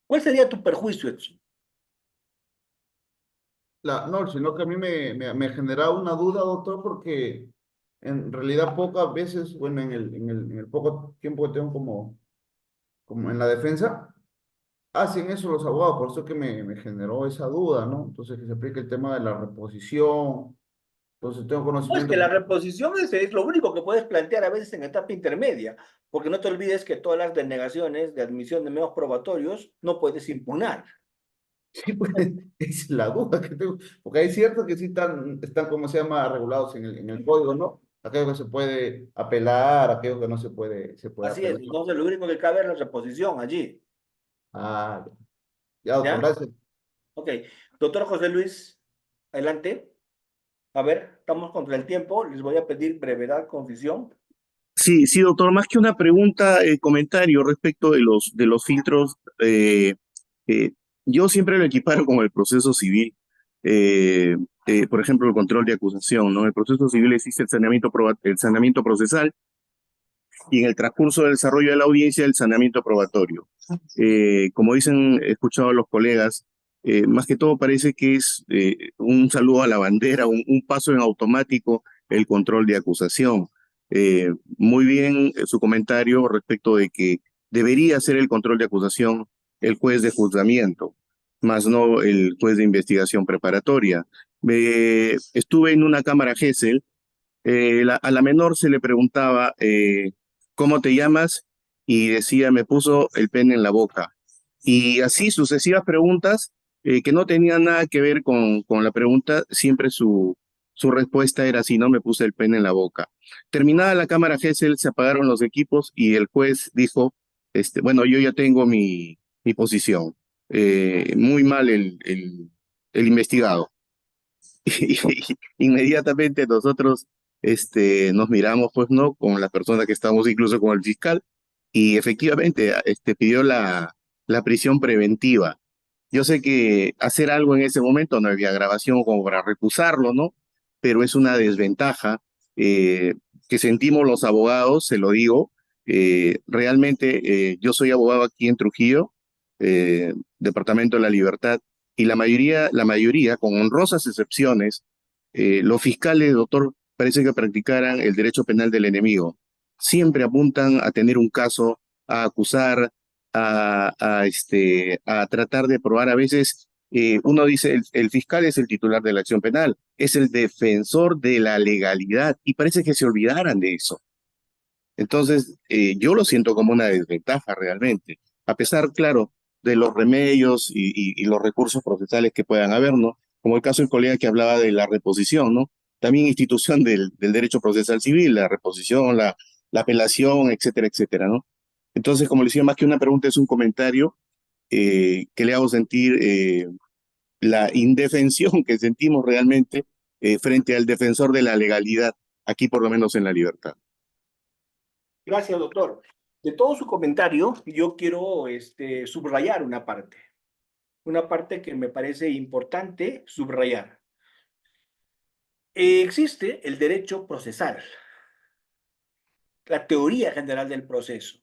¿cuál sería tu perjuicio, Edson? No, sino que a mí me generaba una duda, doctor, porque en realidad pocas veces, bueno, en el poco tiempo que tengo como en la defensa, hacen eso los abogados, por eso que me generó esa duda, ¿no? Entonces, que se aplique el tema de la reposición. Entonces, tengo No, es conocimiento que la que... reposición es lo único que puedes plantear a veces en etapa intermedia, porque no te olvides que todas las denegaciones de admisión de medios probatorios no puedes impugnar. Sí, pues, es la duda que tengo, porque hay ciertos que sí están, como se llama, regulados en el código, ¿no? Aquello que se puede apelar, aquello que no se puede Así es, apelar. entonces lo único que cabe es la reposición allí. Ah, ya, doctor, ¿Ya? gracias. Ok. Doctor José Luis, adelante. A ver, estamos contra el tiempo. Les voy a pedir brevedad, concisión. Sí, doctor, más que una pregunta, comentario respecto de los filtros, eh, yo siempre lo equiparo con el proceso civil. Por ejemplo, el control de acusación, ¿no? En el proceso civil existe el saneamiento procesal y en el transcurso del desarrollo de la audiencia el saneamiento probatorio. Como dicen, he escuchado a los colegas, más que todo parece que es un saludo a la bandera, un paso en automático el control de acusación. Muy bien su comentario respecto de que debería ser el control de acusación el juez de juzgamiento, más no el juez de investigación preparatoria. Estuve en una cámara Gesell, a la menor se le preguntaba, ¿cómo te llamas? Y decía, me puso el pene en la boca. Y así sucesivas preguntas que no tenían nada que ver con la pregunta, siempre su respuesta era si no me puse el pene en la boca. Terminada la cámara Gesell, se apagaron los equipos y el juez dijo, bueno, yo ya tengo mi posición. Muy mal el investigado. Y inmediatamente nosotros nos miramos, pues, ¿no? Con la persona que estábamos, incluso con el fiscal, y efectivamente pidió la prisión preventiva. Yo sé que hacer algo en ese momento, no había grabación como para recusarlo, ¿no? Pero es una desventaja que sentimos los abogados, se lo digo. Realmente yo soy abogado aquí en Trujillo, Departamento de la Libertad, y la mayoría, con honrosas excepciones, los fiscales, doctor, parece que practicaran el derecho penal del enemigo. Siempre apuntan a tener un caso, a acusar, a tratar de probar. A veces uno dice, el fiscal es el titular de la acción penal, es el defensor de la legalidad, y parece que se olvidaran de eso. Entonces, yo lo siento como una desventaja realmente, a pesar, claro, de los remedios y los recursos procesales que puedan haber, ¿no? Como el caso del colega que hablaba de la reposición, ¿no? También institución del derecho procesal civil, la reposición, la apelación, etcétera, etcétera, ¿no? Entonces, como le decía, más que una pregunta, es un comentario que le hago sentir la indefensión que sentimos realmente frente al defensor de la legalidad, aquí por lo menos en La Libertad. Gracias, doctor. De todo su comentario, yo quiero subrayar una parte que me parece importante subrayar. Existe el derecho procesal, la teoría general del proceso,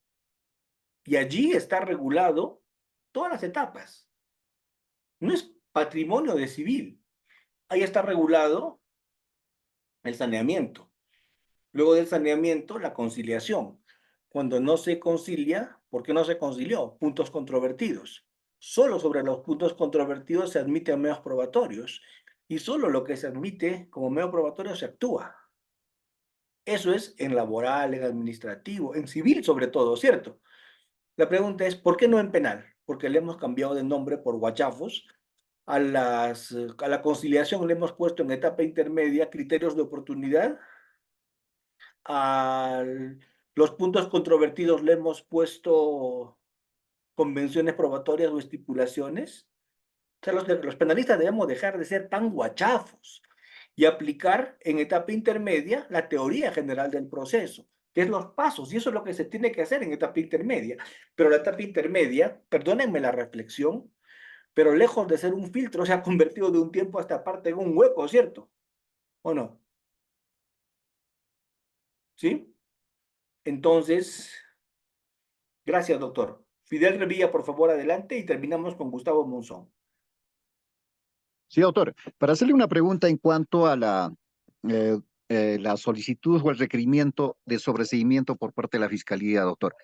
y allí está regulado todas las etapas. No es patrimonio de civil. Ahí está regulado el saneamiento. Luego del saneamiento, la conciliación. Cuando no se concilia, ¿por qué no se concilió? Puntos controvertidos. Solo sobre los puntos controvertidos se admiten medios probatorios, y solo lo que se admite como medio probatorio se actúa. Eso es en laboral, en administrativo, en civil sobre todo, ¿cierto? La pregunta es, ¿por qué no en penal? Porque le hemos cambiado de nombre por guachafos. A la conciliación le hemos puesto en etapa intermedia criterios de oportunidad. A los puntos controvertidos le hemos puesto convenciones probatorias o estipulaciones. O sea, los penalistas debemos dejar de ser tan guachafos y aplicar en etapa intermedia la teoría general del proceso, que es los pasos, y eso es lo que se tiene que hacer en etapa intermedia. Pero la etapa intermedia, perdónenme la reflexión, pero lejos de ser un filtro, se ha convertido de un tiempo a esta parte en un hueco, ¿cierto? ¿O no? ¿Sí? Entonces, gracias, doctor. Fidel Revilla, por favor, adelante, y terminamos con Gustavo Monzón. Sí, doctor. Para hacerle una pregunta en cuanto a la solicitud o el requerimiento de sobreseimiento por parte de la Fiscalía, doctor.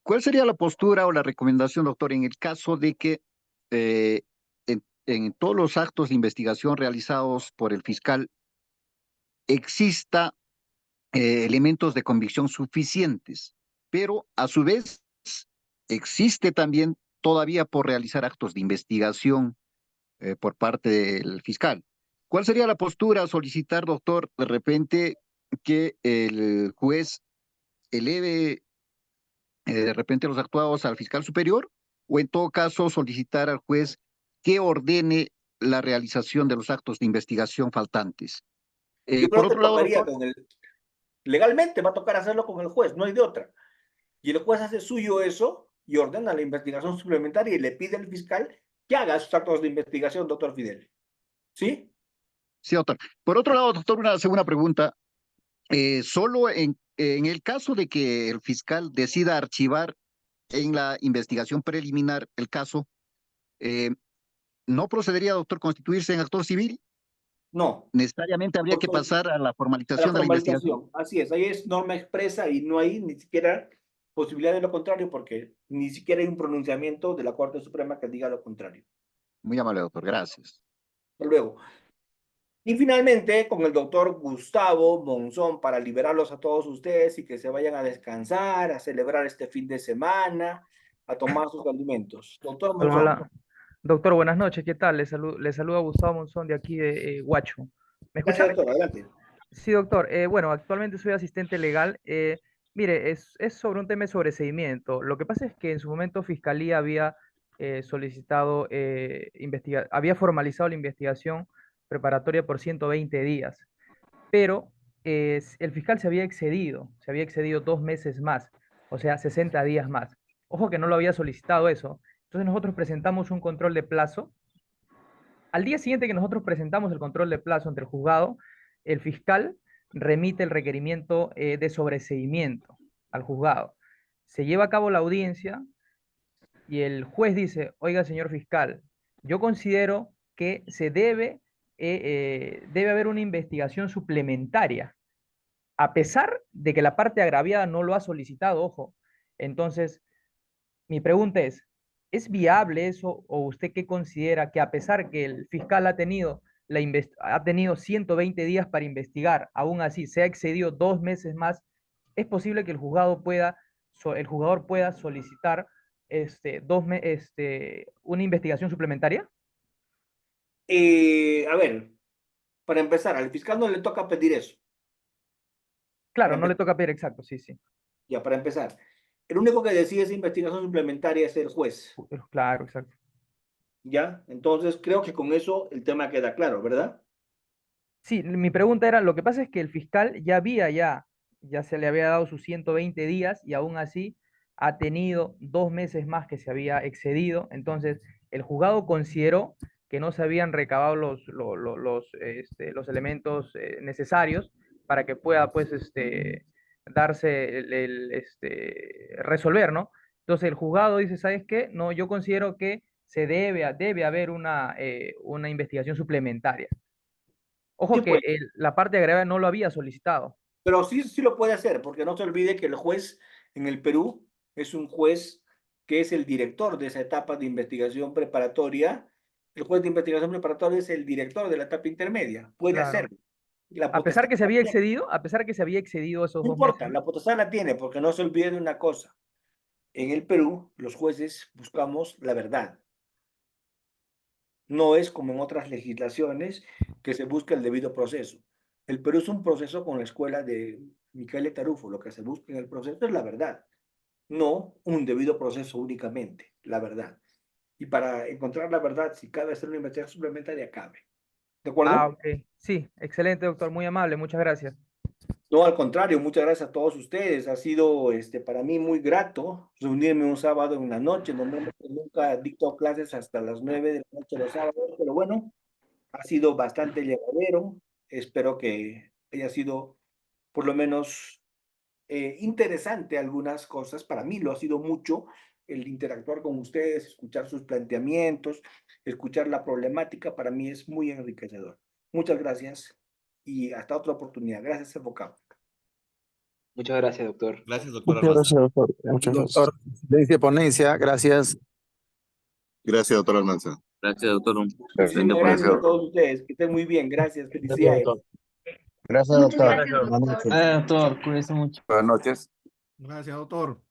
¿Cuál sería la postura o la recomendación, doctor, en el caso de que en todos los actos de investigación realizados por el fiscal exista elementos de convicción suficientes, pero a su vez existe también todavía por realizar actos de investigación por parte del fiscal? ¿Cuál sería la postura a solicitar, doctor, de repente que el juez eleve de repente los actuados al fiscal superior, o en todo caso solicitar al juez que ordene la realización de los actos de investigación faltantes? Yo Por creo que otro lado, tocaría doctor, legalmente va a tocar hacerlo con el juez, no hay de otra. Y el juez hace suyo eso y ordena la investigación suplementaria y le pide al fiscal que haga sus actos de investigación, doctor Fidel. ¿Sí? sí, doctor. Por otro lado, doctor, una segunda pregunta. Solo en el caso de que el fiscal decida archivar en la investigación preliminar el caso, ¿no procedería, doctor, constituirse en actor civil? No. Necesariamente habría que pasar a la A la formalización de la investigación. formalización, así es, ahí es norma expresa y no hay ni siquiera posibilidad de lo contrario porque ni siquiera hay un pronunciamiento de la Corte Suprema que diga lo contrario. Muy amable, doctor. Gracias. Hasta luego. Y finalmente, con el doctor Gustavo Monzón, para liberarlos a todos ustedes y que se vayan a descansar, a celebrar este fin de semana, a tomar sus alimentos. Doctor Monzón. Hola, doctor, buenas noches, ¿qué tal? Le saluda Gustavo Monzón de aquí de Huacho. ¿Me escucha? Gracias, doctor, adelante. Sí, doctor. Bueno, actualmente soy asistente legal. Mire, es sobre un tema de sobreseimiento. Lo que pasa es que en su momento Fiscalía había solicitado, había formalizado la investigación preparatoria por 120 días, pero el fiscal se había excedido 2 meses más, o sea, 60 días más. Ojo que no lo había solicitado eso. Entonces nosotros presentamos un control de plazo. Al día siguiente que nosotros presentamos el control de plazo ante el juzgado, el fiscal remite el requerimiento de sobreseimiento al juzgado. Se lleva a cabo la audiencia y el juez dice, oiga, señor fiscal, yo considero que debe haber una investigación suplementaria, a pesar de que la parte agraviada no lo ha solicitado, ojo. Entonces, mi pregunta ¿es viable eso o usted qué considera que a pesar que el fiscal ha tenido 120 días para investigar, aún así se ha excedido 2 meses más, es posible que el jugador pueda solicitar una investigación suplementaria? A ver, para empezar, al fiscal no le toca pedir eso. Claro, no le toca pedir exacto, sí, sí. Ya, para empezar. El único que decide esa investigación suplementaria es el juez. Claro, exacto. ¿Ya? Entonces, creo que con eso el tema queda claro, ¿verdad? Sí, mi pregunta era, lo que pasa es que el fiscal ya se le había dado sus 120 días y aún así ha tenido 2 meses más que se había excedido. Entonces, el juzgado consideró que no se habían recabado los elementos necesarios para que pueda, pues, resolver, ¿no? Entonces, el juzgado dice, ¿sabes qué? No, yo considero que debe haber una investigación suplementaria. Ojo Sí, que pues, la parte agravada no lo había solicitado. pero sí lo puede hacer, porque no se olvide que el juez en el Perú es un juez que es el director de esa etapa de investigación preparatoria. El juez de investigación preparatoria es el director de la etapa intermedia. Puede Claro. hacerlo. La A pesar potestad que se la había tiene. excedido, esos No 2 meses, importa, ¿no? la potestad la tiene, porque no se olvide de una cosa. En el Perú, los jueces buscamos la verdad. No es como en otras legislaciones que se busca el debido proceso. El Perú es un proceso con la escuela de Michele Tarufo. Lo que se busca en el proceso es la verdad, no un debido proceso únicamente, la verdad. Y para encontrar la verdad, si cabe hacer una investigación suplementaria, cabe. ¿De acuerdo? Ok. Sí, excelente, doctor, muy amable, muchas gracias. No, al contrario, muchas gracias a todos ustedes. Ha sido para mí muy grato reunirme un sábado en la noche. Normalmente nunca dicto clases hasta las 9 de la noche los sábados, pero bueno, ha sido bastante llevadero. Espero que haya sido por lo menos interesante algunas cosas. Para mí lo ha sido mucho el interactuar con ustedes, escuchar sus planteamientos, escuchar la problemática. Para mí es muy enriquecedor. Muchas gracias y hasta otra oportunidad. Gracias, Evocado. Muchas gracias, doctor. Gracias, doctor Muchas gracias, doctor. Muchas gracias. Doctor, excelente ponencia, gracias. Gracias, doctor Almanza. Gracias, doctor. Muchísimas gracias a todos ustedes. Que estén muy bien. Gracias. Felicidades. Gracias, Muchas doctor. gracias, Buenas doctor. noches. Doctor, cuídese mucho. Buenas noches. Gracias, doctor.